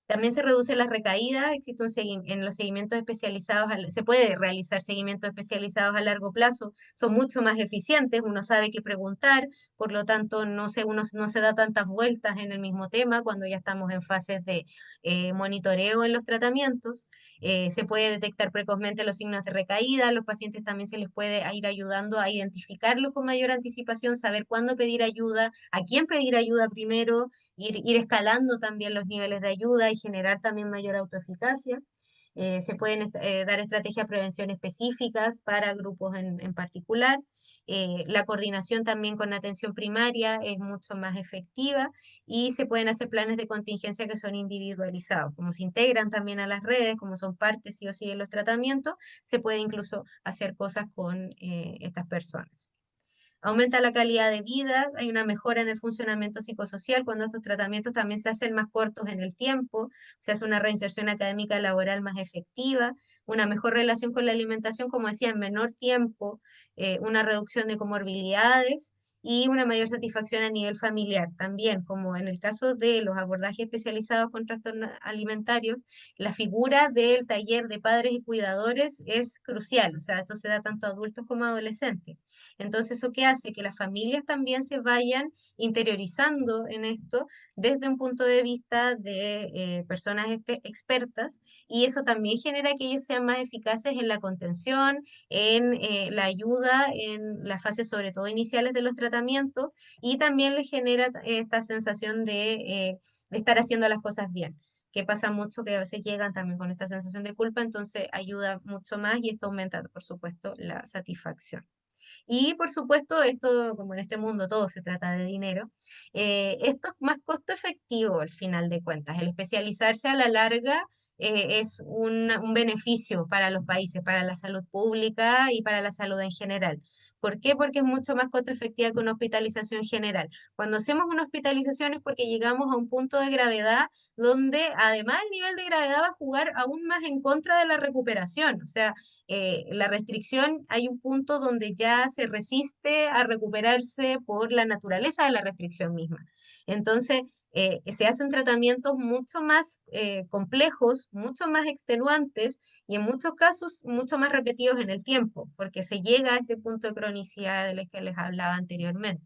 También se reduce las recaídas, existe en los seguimientos especializados, se puede realizar seguimientos especializados a largo plazo, son mucho más eficientes, uno sabe qué preguntar, por lo tanto uno no se da tantas vueltas en el mismo tema cuando ya estamos en fases de monitoreo en los tratamientos, se puede detectar precozmente los signos de recaída, los pacientes también se les puede ir ayudando a identificarlos con mayor anticipación, saber cuándo pedir ayuda, a quién pedir ayuda primero, ir escalando también los niveles de ayuda y generar también mayor autoeficacia. Se pueden dar estrategias de prevención específicas para grupos en particular. La coordinación también con atención primaria es mucho más efectiva y se pueden hacer planes de contingencia que son individualizados. Como se integran también a las redes, como son parte sí o sí de los tratamientos, se puede incluso hacer cosas con estas personas. Aumenta la calidad de vida, hay una mejora en el funcionamiento psicosocial cuando estos tratamientos también se hacen más cortos en el tiempo, se hace una reinserción académica laboral más efectiva, una mejor relación con la alimentación, como decía, en menor tiempo, una reducción de comorbilidades y una mayor satisfacción a nivel familiar. También, como en el caso de los abordajes especializados con trastornos alimentarios, la figura del taller de padres y cuidadores es crucial, o sea, esto se da tanto a adultos como a adolescentes. Entonces, ¿eso qué hace? Que las familias también se vayan interiorizando en esto desde un punto de vista de personas expertas y eso también genera que ellos sean más eficaces en la contención, en la ayuda, en las fases sobre todo iniciales de los tratamientos y también les genera esta sensación de de estar haciendo las cosas bien, que pasa mucho que a veces llegan también con esta sensación de culpa, entonces ayuda mucho más y esto aumenta, por supuesto, la satisfacción. Y por supuesto, esto, como en este mundo todo se trata de dinero, esto es más costo efectivo al final de cuentas. El especializarse a la larga es un beneficio para los países, para la salud pública y para la salud en general. ¿Por qué? Porque es mucho más costo efectiva que una hospitalización general. Cuando hacemos una hospitalización es porque llegamos a un punto de gravedad donde además el nivel de gravedad va a jugar aún más en contra de la recuperación. O sea, la restricción, hay un punto donde ya se resiste a recuperarse por la naturaleza de la restricción misma. Entonces, se hacen tratamientos mucho más complejos, mucho más extenuantes y en muchos casos mucho más repetidos en el tiempo, porque se llega a este punto de cronicidad del que les hablaba anteriormente.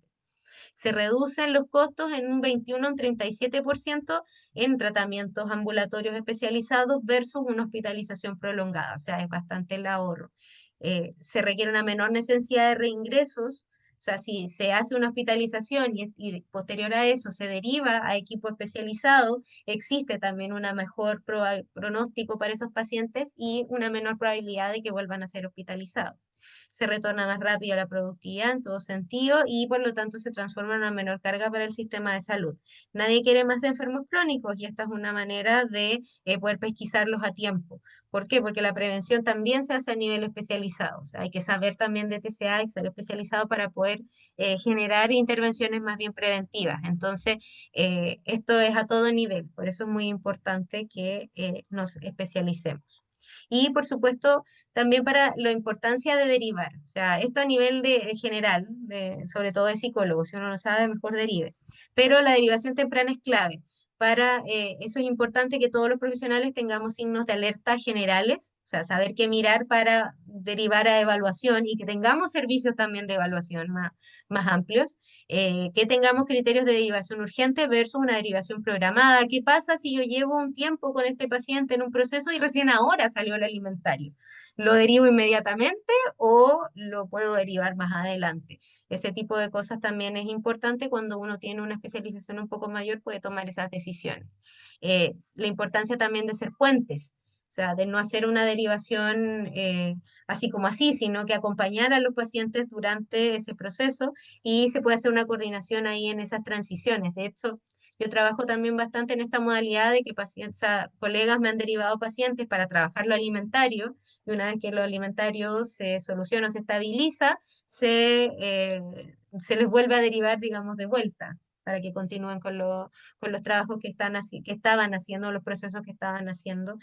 Se reducen los costos en un 21 o un 37% en tratamientos ambulatorios especializados versus una hospitalización prolongada, o sea, es bastante el ahorro. Se requiere una menor necesidad de reingresos, o sea, si se hace una hospitalización y posterior a eso se deriva a equipo especializado, existe también una mejor pronóstico para esos pacientes y una menor probabilidad de que vuelvan a ser hospitalizados. Se retorna más rápido a la productividad en todo sentido y por lo tanto se transforma en una menor carga para el sistema de salud. Nadie quiere más enfermos crónicos y esta es una manera de poder pesquisarlos a tiempo. ¿Por qué? Porque la prevención también se hace a nivel especializado. O sea, hay que saber también de TCA y ser especializado para poder generar intervenciones más bien preventivas. Entonces, esto es a todo nivel. Por eso es muy importante que nos especialicemos. Y por supuesto, también para la importancia de derivar. O sea, esto a nivel de general, sobre todo de psicólogo, si uno no sabe, mejor derive. Pero la derivación temprana es clave. Para eso es importante que todos los profesionales tengamos signos de alerta generales, o sea, saber qué mirar para derivar a evaluación y que tengamos servicios también de evaluación más amplios, que tengamos criterios de derivación urgente versus una derivación programada. ¿Qué pasa si yo llevo un tiempo con este paciente en un proceso y recién ahora salió el alimentario? ¿Lo derivo inmediatamente o lo puedo derivar más adelante? Ese tipo de cosas también es importante cuando uno tiene una especialización un poco mayor, puede tomar esas decisiones. La importancia también de ser puentes, o sea, de no hacer una derivación así como así, sino que acompañar a los pacientes durante ese proceso y se puede hacer una coordinación ahí en esas transiciones. De hecho, yo trabajo también bastante en esta modalidad de que pacientes, o sea, colegas me han derivado pacientes para trabajar lo alimentario y una vez que lo alimentario se soluciona o se estabiliza, se les vuelve a derivar, digamos, de vuelta para que continúen con los trabajos que, que estaban haciendo, los procesos que estaban haciendo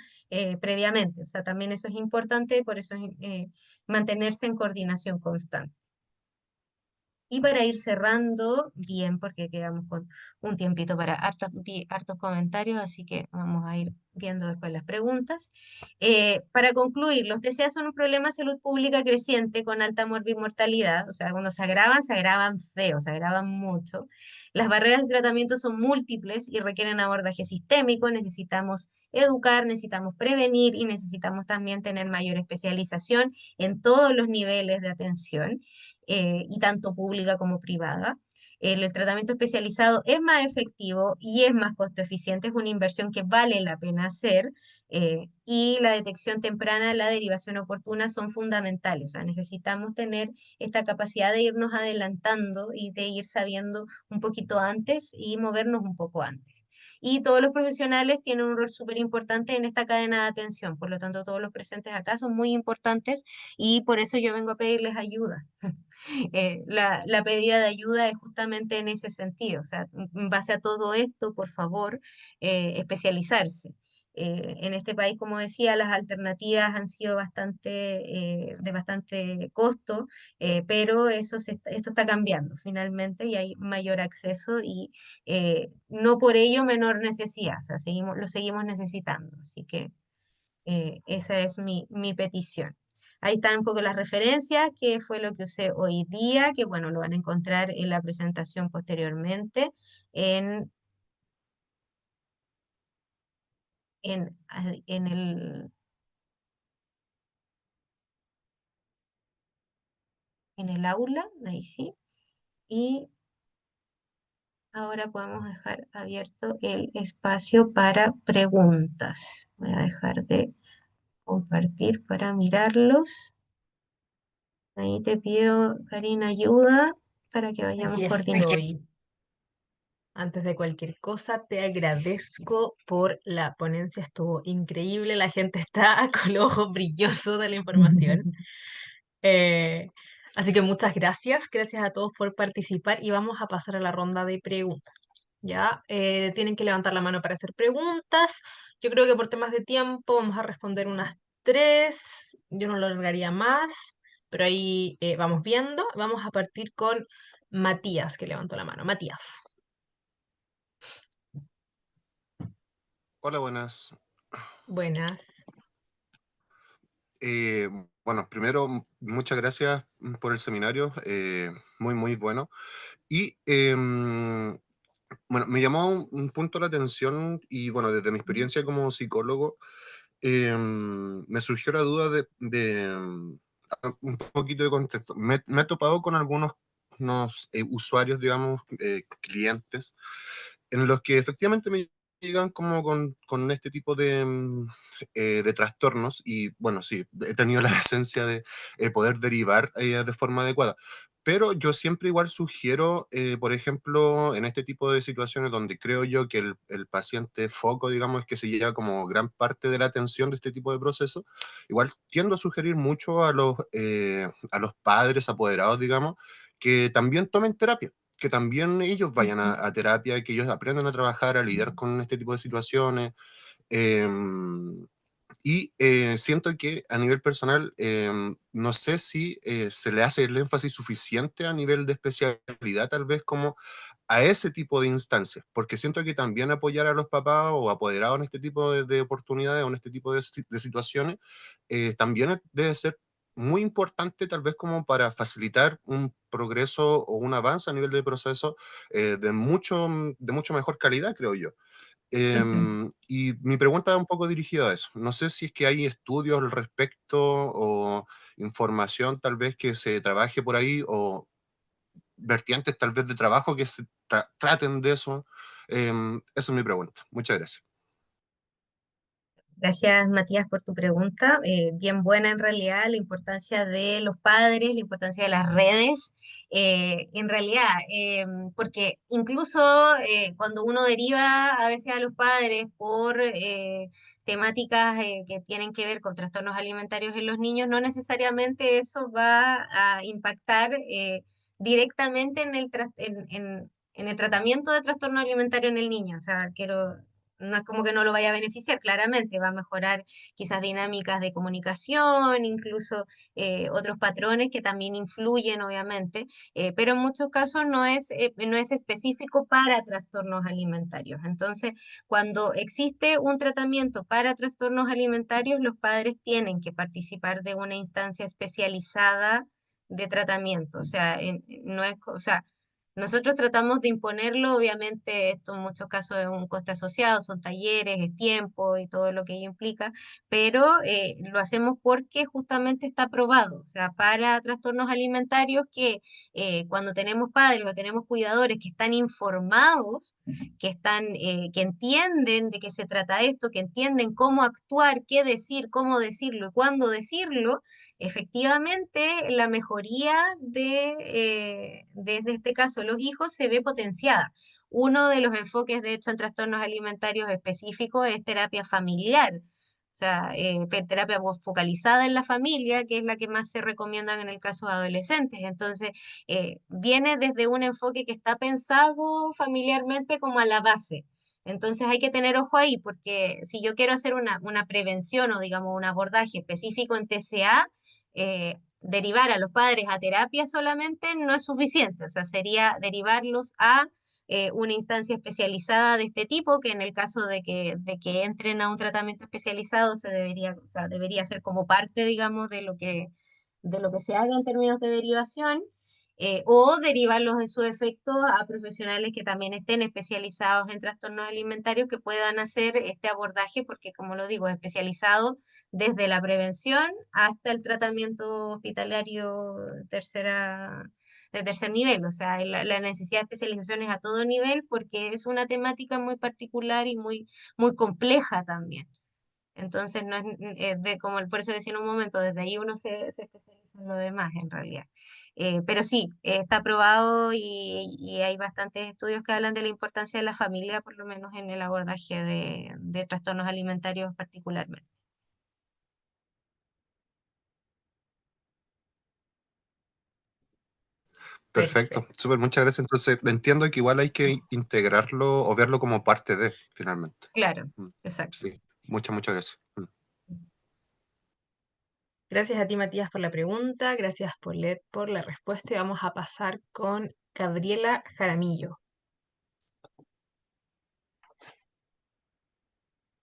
previamente. O sea, también eso es importante, por eso es mantenerse en coordinación constante. Y para ir cerrando, bien, porque quedamos con un tiempito para hartos comentarios, así que vamos a ir viendo después las preguntas. Para concluir, los TCA son un problema de salud pública creciente con alta morbimortalidad, o sea, cuando se agravan feo, se agravan mucho. Las barreras de tratamiento son múltiples y requieren abordaje sistémico, necesitamos educar, necesitamos prevenir y necesitamos también tener mayor especialización en todos los niveles de atención y tanto pública como privada. El tratamiento especializado es más efectivo y es más costo eficiente, es una inversión que vale la pena hacer y la detección temprana, la derivación oportuna son fundamentales. O sea, necesitamos tener esta capacidad de irnos adelantando y de ir sabiendo un poquito antes y movernos un poco antes. Y todos los profesionales tienen un rol súper importante en esta cadena de atención, por lo tanto todos los presentes acá son muy importantes y por eso yo vengo a pedirles ayuda. La pedida de ayuda es justamente en ese sentido, o sea, en base a todo esto, por favor, especializarse. En este país, como decía, las alternativas han sido de bastante costo, pero esto está cambiando finalmente y hay mayor acceso y no por ello menor necesidad, o sea, lo seguimos necesitando. Así que esa es mi petición. Ahí están un poco las referencias, que fue lo que usé hoy día, que bueno, lo van a encontrar en la presentación posteriormente en, en el aula, ahí sí. Y ahora podemos dejar abierto el espacio para preguntas. Voy a dejar de compartir para mirarlos. Ahí te pido, Karina, ayuda para que vayamos Aquí coordinando. estoy. Antes de cualquier cosa, te agradezco por la ponencia, estuvo increíble, la gente está con los ojos brillosos de la información. Eh, Así que muchas gracias, gracias a todos por participar y vamos a pasar a la ronda de preguntas. Ya, tienen que levantar la mano para hacer preguntas. Yo creo que por temas de tiempo vamos a responder unas tres. Yo no lo alargaría más, pero ahí vamos viendo. Vamos a partir con Matías, que levantó la mano. Matías, Hola, buenas. buenas. Eh, bueno, primero, muchas gracias por el seminario, muy, muy bueno. Y bueno, me llamó un punto la atención y bueno, desde mi experiencia como psicólogo, me surgió la duda de un poquito de contexto. Me he topado con algunos usuarios, digamos, clientes, en los que efectivamente me llegan como con este tipo de trastornos y bueno, sí, he tenido la esencia de poder derivar de forma adecuada. Pero yo siempre igual sugiero, por ejemplo, en este tipo de situaciones donde creo yo que el paciente foco, digamos, es que se lleva como gran parte de la atención de este tipo de procesos, igual tiendo a sugerir mucho a los padres apoderados, digamos, que también tomen terapia, que también ellos vayan Ujú, a terapia, que ellos aprendan a trabajar, a lidiar con este tipo de situaciones. em, Siento que a nivel personal, no sé si se le hace el énfasis suficiente a nivel de especialidad, tal vez como a ese tipo de instancias, porque siento que también apoyar a los papás o apoderados en este tipo de oportunidades o en este tipo de situaciones, también debe ser muy importante tal vez como para facilitar un progreso o un avance a nivel de proceso de mucho mejor calidad, creo yo. ujú. Y mi pregunta va un poco dirigida a eso. No sé si es que hay estudios al respecto o información tal vez que se trabaje por ahí o vertientes tal vez de trabajo que se traten de eso. Esa es mi pregunta. Muchas gracias. Gracias, Matías, por tu pregunta. Bien buena en realidad, la importancia de los padres, la importancia de las redes, en realidad, porque incluso cuando uno deriva a veces a los padres por temáticas que tienen que ver con trastornos alimentarios en los niños, no necesariamente eso va a impactar directamente en en el tratamiento de trastorno alimentario en el niño. O sea, quiero no es como que no lo vaya a beneficiar, claramente va a mejorar quizás dinámicas de comunicación, incluso otros patrones que también influyen, obviamente, pero en muchos casos no es específico para trastornos alimentarios. Entonces, cuando existe un tratamiento para trastornos alimentarios, los padres tienen que participar de una instancia especializada de tratamiento. O sea, no es, o sea, nosotros tratamos de imponerlo, obviamente esto en muchos casos es un coste asociado, son talleres, es tiempo y todo lo que ello implica, pero lo hacemos porque justamente está aprobado, o sea, para trastornos alimentarios que cuando tenemos padres o tenemos cuidadores que están informados, que entienden de qué se trata esto, que entienden cómo actuar, qué decir, cómo decirlo y cuándo decirlo, efectivamente la mejoría desde este caso, los hijos se ve potenciada. Uno de los enfoques, de hecho, en trastornos alimentarios específicos es terapia familiar. O sea, terapia focalizada en la familia, que es la que más se recomienda en el caso de adolescentes. Entonces, viene desde un enfoque que está pensado familiarmente como a la base. Entonces hay que tener ojo ahí, porque si yo quiero hacer una prevención o digamos un abordaje específico en TCA, derivar a los padres a terapia solamente no es suficiente, o sea, sería derivarlos a una instancia especializada de este tipo, que en el caso de que entren a un tratamiento especializado se debería, o sea, debería ser como parte, digamos, de lo que se haga en términos de derivación, o derivarlos en su efecto a profesionales que también estén especializados en trastornos alimentarios que puedan hacer este abordaje, porque como lo digo, es especializado desde la prevención hasta el tratamiento hospitalario tercera, de tercer nivel, o sea, la necesidad de especialización es a todo nivel porque es una temática muy particular y muy compleja también. Entonces, no es como por eso decía en un momento, desde ahí uno se especializa en lo demás, en realidad. Pero sí, está probado y hay bastantes estudios que hablan de la importancia de la familia, por lo menos en el abordaje de trastornos alimentarios particularmente. Perfecto, Perfecto. súper, muchas gracias. Entonces, entiendo que igual hay que integrarlo o verlo como parte de, finalmente. Claro, Mm, exacto. sí, muchas gracias. Gracias a ti, Matías, por la pregunta. Gracias, Paulette, por la respuesta. Y vamos a pasar con Gabriela Jaramillo.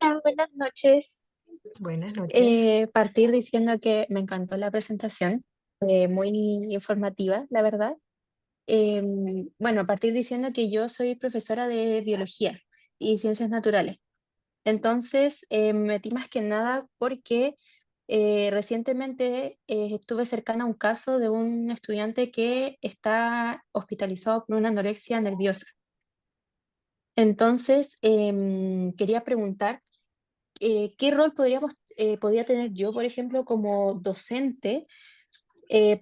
Hola, buenas noches. Buenas noches. Partir diciendo que me encantó la presentación, muy informativa, la verdad. Bueno, partir diciendo que yo soy profesora de biología y ciencias naturales. Entonces, me metí más que nada porque recientemente estuve cercana a un caso de un estudiante que está hospitalizado por una anorexia nerviosa. Entonces, quería preguntar ¿qué rol podría tener yo, por ejemplo, como docente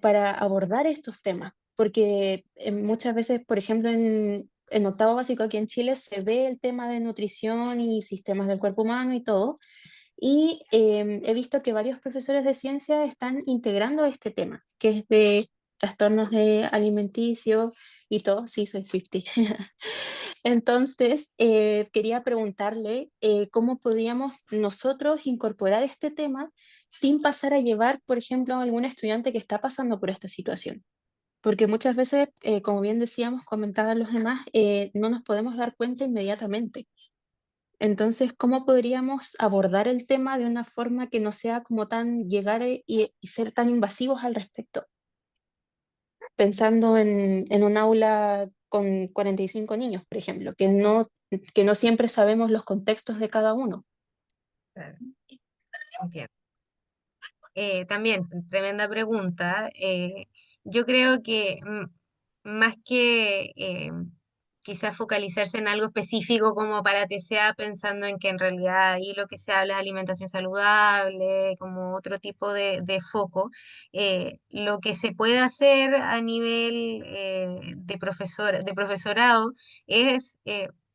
para abordar estos temas? Porque muchas veces, por ejemplo, en octavo básico aquí en Chile se ve el tema de nutrición y sistemas del cuerpo humano y todo, y he visto que varios profesores de ciencia están integrando este tema, que es de trastornos de alimenticio y todo, sí, soy Swiftie. Entonces, quería preguntarle cómo podíamos nosotros incorporar este tema sin pasar a llevar, por ejemplo, a algún estudiante que está pasando por esta situación. Porque muchas veces, como bien decíamos, comentaban los demás, no nos podemos dar cuenta inmediatamente. Entonces, ¿cómo podríamos abordar el tema de una forma que no sea como tan llegar y ser tan invasivos al respecto? Pensando en un aula con 45 niños, por ejemplo, que no siempre sabemos los contextos de cada uno. Claro, entiendo. También, tremenda pregunta. Yo creo que más que quizás focalizarse en algo específico como para que sea pensando en que en realidad ahí lo que se habla es alimentación saludable, como otro tipo de foco, lo que se puede hacer a nivel de profesorado es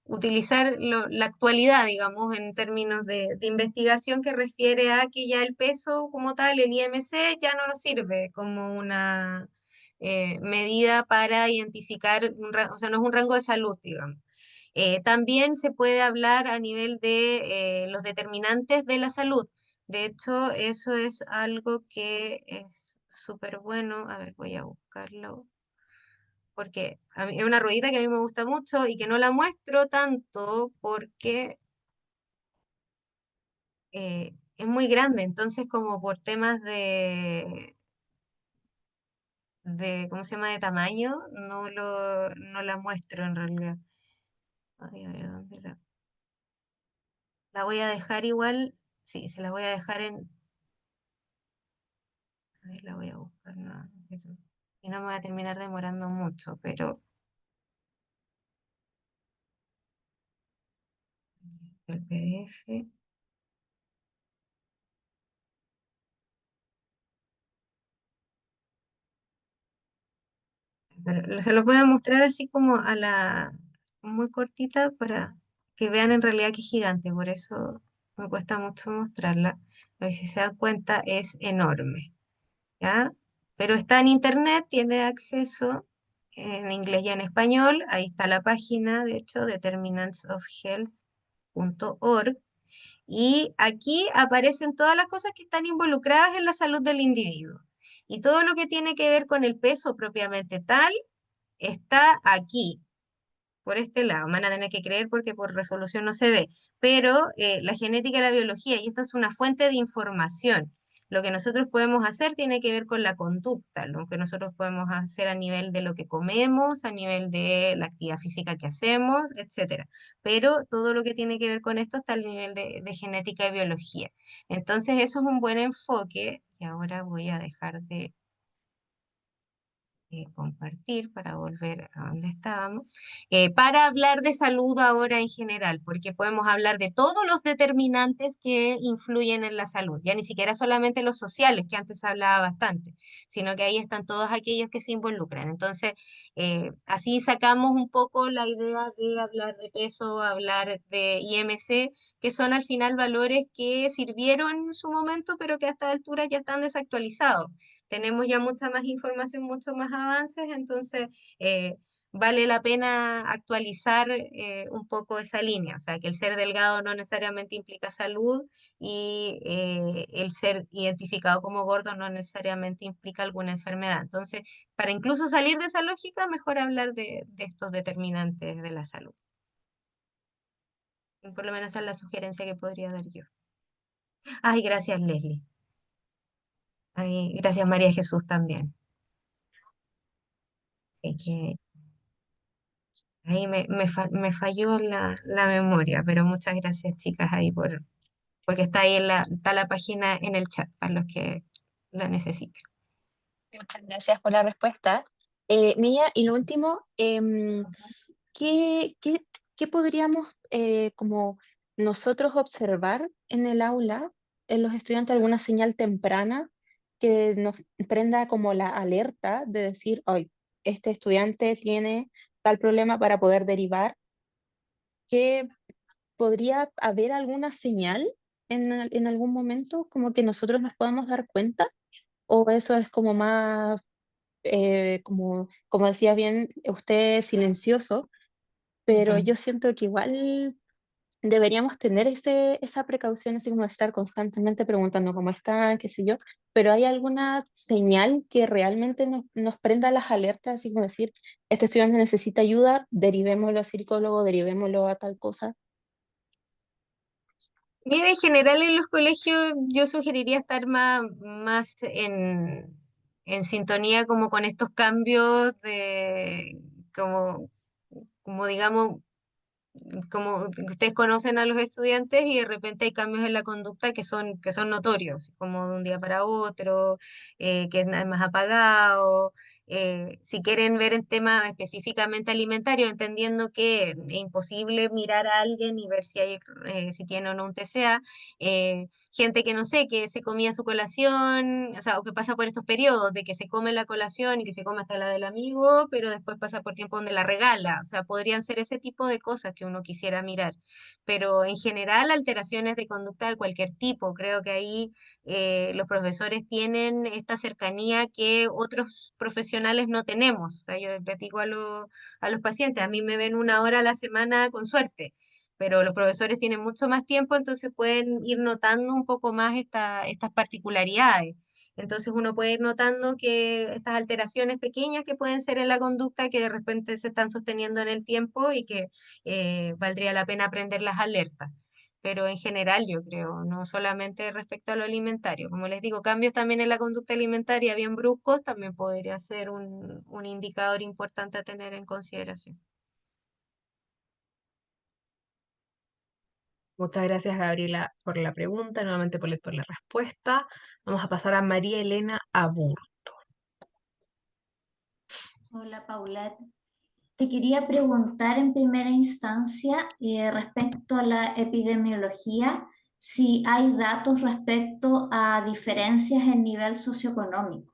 utilizar la actualidad, digamos, en términos de investigación que refiere a que ya el peso como tal, el IMC, ya no nos sirve como una medida para identificar, o sea, no es un rango de salud, digamos. También se puede hablar a nivel de los determinantes de la salud. De hecho, eso es algo que es súper bueno. A ver, voy a buscarlo porque a mí, es una ruedita que a mí me gusta mucho y que no la muestro tanto porque es muy grande, entonces como por temas ¿cómo se llama?, de tamaño, no la muestro en realidad. Ay, a ver, ¿dónde la voy a dejar igual? Sí, se la voy a dejar a ver, la voy a buscar, no, y no me voy a terminar demorando mucho, pero el PDF. Pero se los voy a mostrar así como muy cortita para que vean en realidad que es gigante, por eso me cuesta mucho mostrarla. Pero si se dan cuenta es enorme, ¿ya? Pero está en internet, tiene acceso en inglés y en español. Ahí está la página, de hecho, determinantsofhealth.org. Y aquí aparecen todas las cosas que están involucradas en la salud del individuo. Y todo lo que tiene que ver con el peso propiamente tal está aquí, por este lado. Van a tener que creer porque por resolución no se ve. Pero la genética y la biología, y esto es una fuente de información. Lo que nosotros podemos hacer tiene que ver con la conducta, lo que nosotros podemos hacer a nivel de lo que comemos, a nivel de la actividad física que hacemos, etcétera. Pero todo lo que tiene que ver con esto está al nivel de genética y biología. Entonces, eso es un buen enfoque. Y ahora voy a dejar de compartir para volver a donde estábamos, para hablar de salud ahora en general, porque podemos hablar de todos los determinantes que influyen en la salud, ya ni siquiera solamente los sociales, que antes se hablaba bastante, sino que ahí están todos aquellos que se involucran. Entonces, así sacamos un poco la idea de hablar de peso, hablar de IMC, que son al final valores que sirvieron en su momento, pero que a esta altura ya están desactualizados. Tenemos ya mucha más información, mucho más avances, entonces vale la pena actualizar un poco esa línea, o sea, que el ser delgado no necesariamente implica salud y el ser identificado como gordo no necesariamente implica alguna enfermedad. Entonces, para incluso salir de esa lógica, mejor hablar de estos determinantes de la salud. Por lo menos esa es la sugerencia que podría dar yo. Ay, gracias, Leslie. Ay, gracias, María Jesús, también. Así que ahí me falló la memoria, pero muchas gracias, chicas, ahí porque está ahí está la página en el chat para los que la necesiten. Muchas gracias por la respuesta. Mía, y lo último, ¿qué, qué, qué podríamos como nosotros observar en el aula, en los estudiantes, alguna señal temprana que nos prenda como la alerta de decir, hoy, este estudiante tiene tal problema para poder derivar? ¿Que podría haber alguna señal en algún momento como que nosotros nos podamos dar cuenta? ¿O eso es como más, como decía bien usted, silencioso? Pero Ujú. yo siento que igual deberíamos tener esa precaución, así como de estar constantemente preguntando cómo están, qué sé yo, pero ¿hay alguna señal que realmente nos prenda las alertas, así como decir, este estudiante necesita ayuda, derivémoslo a psicólogo, derivémoslo a tal cosa? Mira, en general en los colegios yo sugeriría estar más en sintonía como con estos cambios como, como digamos, como ustedes conocen a los estudiantes y de repente hay cambios en la conducta que son notorios, como de un día para otro, que es nada más apagado. Si quieren ver en tema específicamente alimentario, entendiendo que es imposible mirar a alguien y ver si hay, si tiene o no un TCA, gente que no sé, que se comía su colación, o sea, o que pasa por estos periodos de que se come la colación y que se come hasta la del amigo, pero después pasa por tiempo donde la regala, o sea, podrían ser ese tipo de cosas que uno quisiera mirar, pero en general alteraciones de conducta de cualquier tipo, creo que ahí los profesores tienen esta cercanía que otros profesionales no tenemos, o sea, yo les digo a los pacientes, a mí me ven 1 hora a la semana con suerte, pero los profesores tienen mucho más tiempo, entonces pueden ir notando un poco más estas particularidades. Entonces uno puede ir notando que estas alteraciones pequeñas que pueden ser en la conducta, que de repente se están sosteniendo en el tiempo y que valdría la pena aprender las alertas. Pero en general yo creo, no solamente respecto a lo alimentario. Como les digo, cambios también en la conducta alimentaria bien bruscos también podría ser un indicador importante a tener en consideración. Muchas gracias, Gabriela, por la pregunta, nuevamente por la respuesta. Vamos a pasar a María Elena Abur. Hola, Paula. Te quería preguntar en primera instancia respecto a la epidemiología, si hay datos respecto a diferencias en nivel socioeconómico.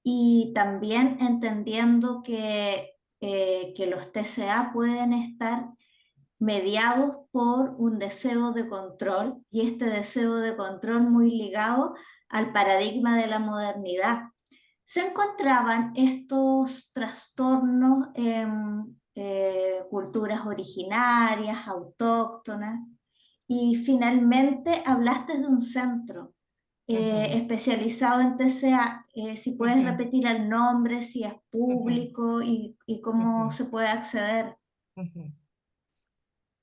Y también entendiendo que los TCA pueden estar mediados por un deseo de control y este deseo de control muy ligado al paradigma de la modernidad. Se encontraban estos trastornos en culturas originarias, autóctonas, y finalmente hablaste de un centro Ujú, especializado en TCA. Si puedes ujú, repetir el nombre, si es ujú, público y cómo ujú, se puede acceder. ujú.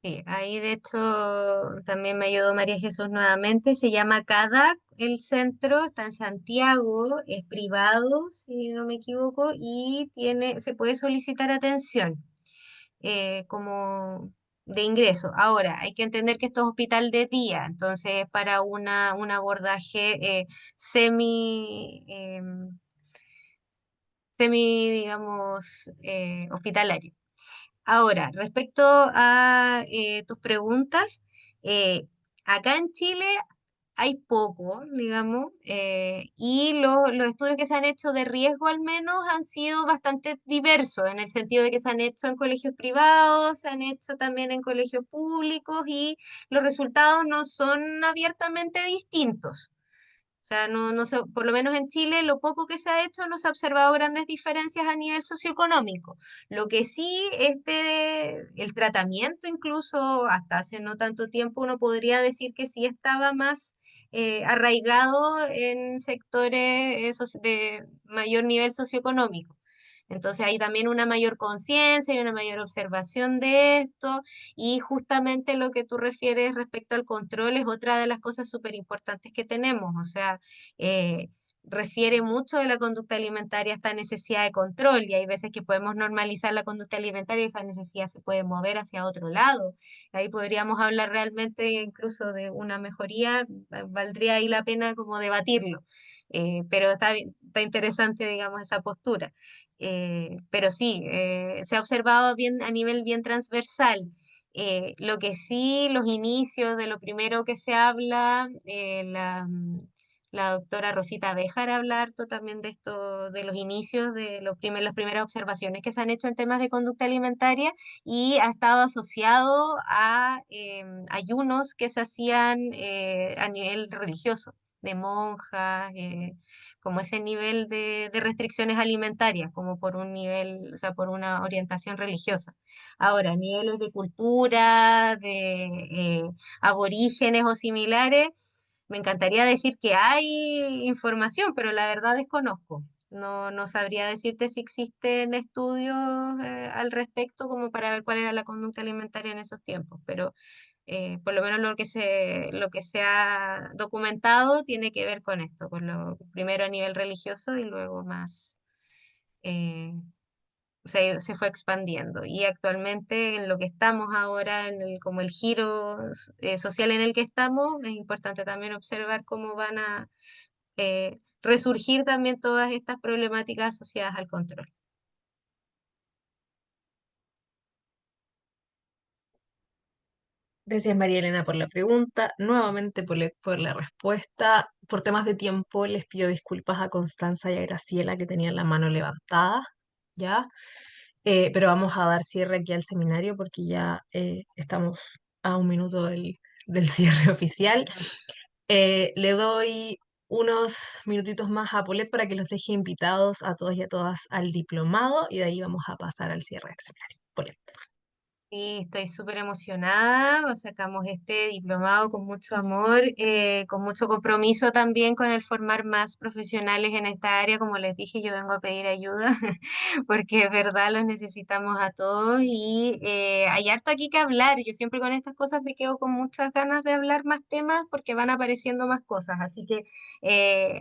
Sí, ahí de hecho también me ayudó María Jesús nuevamente. Se llama CADAC, el centro está en Santiago, es privado, si no me equivoco, y se puede solicitar atención como de ingreso. Ahora, hay que entender que esto es hospital de día, entonces para un abordaje semi digamos, hospitalario. Ahora, respecto a tus preguntas, eh, acá en Chile hay poco, digamos, y los estudios que se han hecho de riesgo al menos han sido bastante diversos, en el sentido de que se han hecho en colegios privados, se han hecho también en colegios públicos y los resultados no son abiertamente distintos. O sea, por lo menos en Chile, lo poco que se ha hecho no se ha observado grandes diferencias a nivel socioeconómico. Lo que sí, el tratamiento incluso hasta hace no tanto tiempo, uno podría decir que sí estaba más arraigado en sectores de mayor nivel socioeconómico. Entonces hay también una mayor conciencia y una mayor observación de esto. Y justamente lo que tú refieres respecto al control es otra de las cosas súper importantes que tenemos. O sea, eh, refiere mucho de la conducta alimentaria a esta necesidad de control y hay veces que podemos normalizar la conducta alimentaria y esa necesidad se puede mover hacia otro lado. Ahí podríamos hablar realmente incluso de una mejoría, valdría ahí la pena como debatirlo. Pero está interesante, digamos, esa postura. Pero sí, se ha observado bien a nivel bien transversal. Lo que sí, los inicios de lo primero que se habla, la doctora Rosita Béjar habla harto también de esto, de los inicios, de las primeras observaciones que se han hecho en temas de conducta alimentaria y ha estado asociado a ayunos que se hacían a nivel religioso, de monjas, como ese nivel de restricciones alimentarias, como por un nivel, o sea, por una orientación religiosa. Ahora, niveles de cultura, de aborígenes o similares, me encantaría decir que hay información, pero la verdad desconozco. No sabría decirte si existen estudios al respecto como para ver cuál era la conducta alimentaria en esos tiempos, pero por lo menos lo que se ha documentado tiene que ver con esto, con lo primero a nivel religioso y luego más eh, se fue expandiendo. Y actualmente en lo que estamos ahora, como el giro social en el que estamos, es importante también observar cómo van a resurgir también todas estas problemáticas asociadas al control. Gracias, María Elena, por la pregunta, nuevamente por la respuesta. Por temas de tiempo, les pido disculpas a Constanza y a Graciela que tenían la mano levantada, ¿ya? Pero vamos a dar cierre aquí al seminario porque ya estamos a un minuto del cierre oficial. Le doy unos minutitos más a Polet para que los deje invitados a todos y a todas al diplomado y de ahí vamos a pasar al cierre del seminario. Polet. Sí, estoy súper emocionada. Sacamos este diplomado con mucho amor, con mucho compromiso también con el formar más profesionales en esta área. Como les dije, yo vengo a pedir ayuda porque es verdad, los necesitamos a todos y hay harto aquí que hablar. Yo siempre con estas cosas me quedo con muchas ganas de hablar más temas porque van apareciendo más cosas. Así que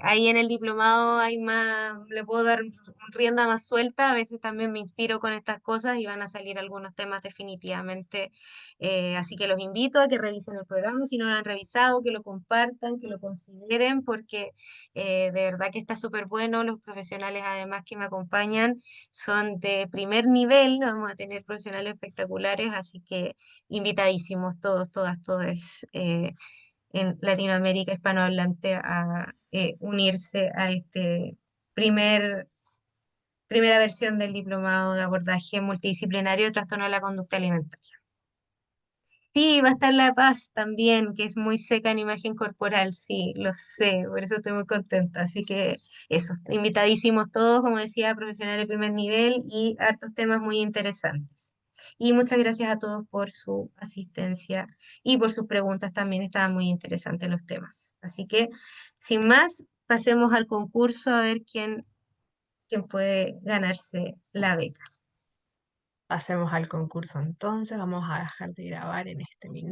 ahí en el diplomado hay más, le puedo dar rienda más suelta, a veces también me inspiro con estas cosas y van a salir algunos temas definitivamente. Así que los invito a que revisen el programa, si no lo han revisado, que lo compartan, que lo consideren, porque de verdad que está súper bueno. Los profesionales además que me acompañan son de primer nivel, vamos a tener profesionales espectaculares, así que invitadísimos todos, todas, todos en Latinoamérica hispanohablante a unirse a este primer primera versión del diplomado de abordaje multidisciplinario de trastorno de la conducta alimentaria. Sí, va a estar La Paz también, que es muy seca en imagen corporal, sí, lo sé, por eso estoy muy contenta. Así que eso, invitadísimos todos, como decía, profesionales de primer nivel y hartos temas muy interesantes. Y muchas gracias a todos por su asistencia y por sus preguntas, también estaban muy interesantes los temas. Así que, sin más, pasemos al concurso a ver quién puede ganarse la beca. Pasemos al concurso entonces. Vamos a dejar de grabar en este minuto.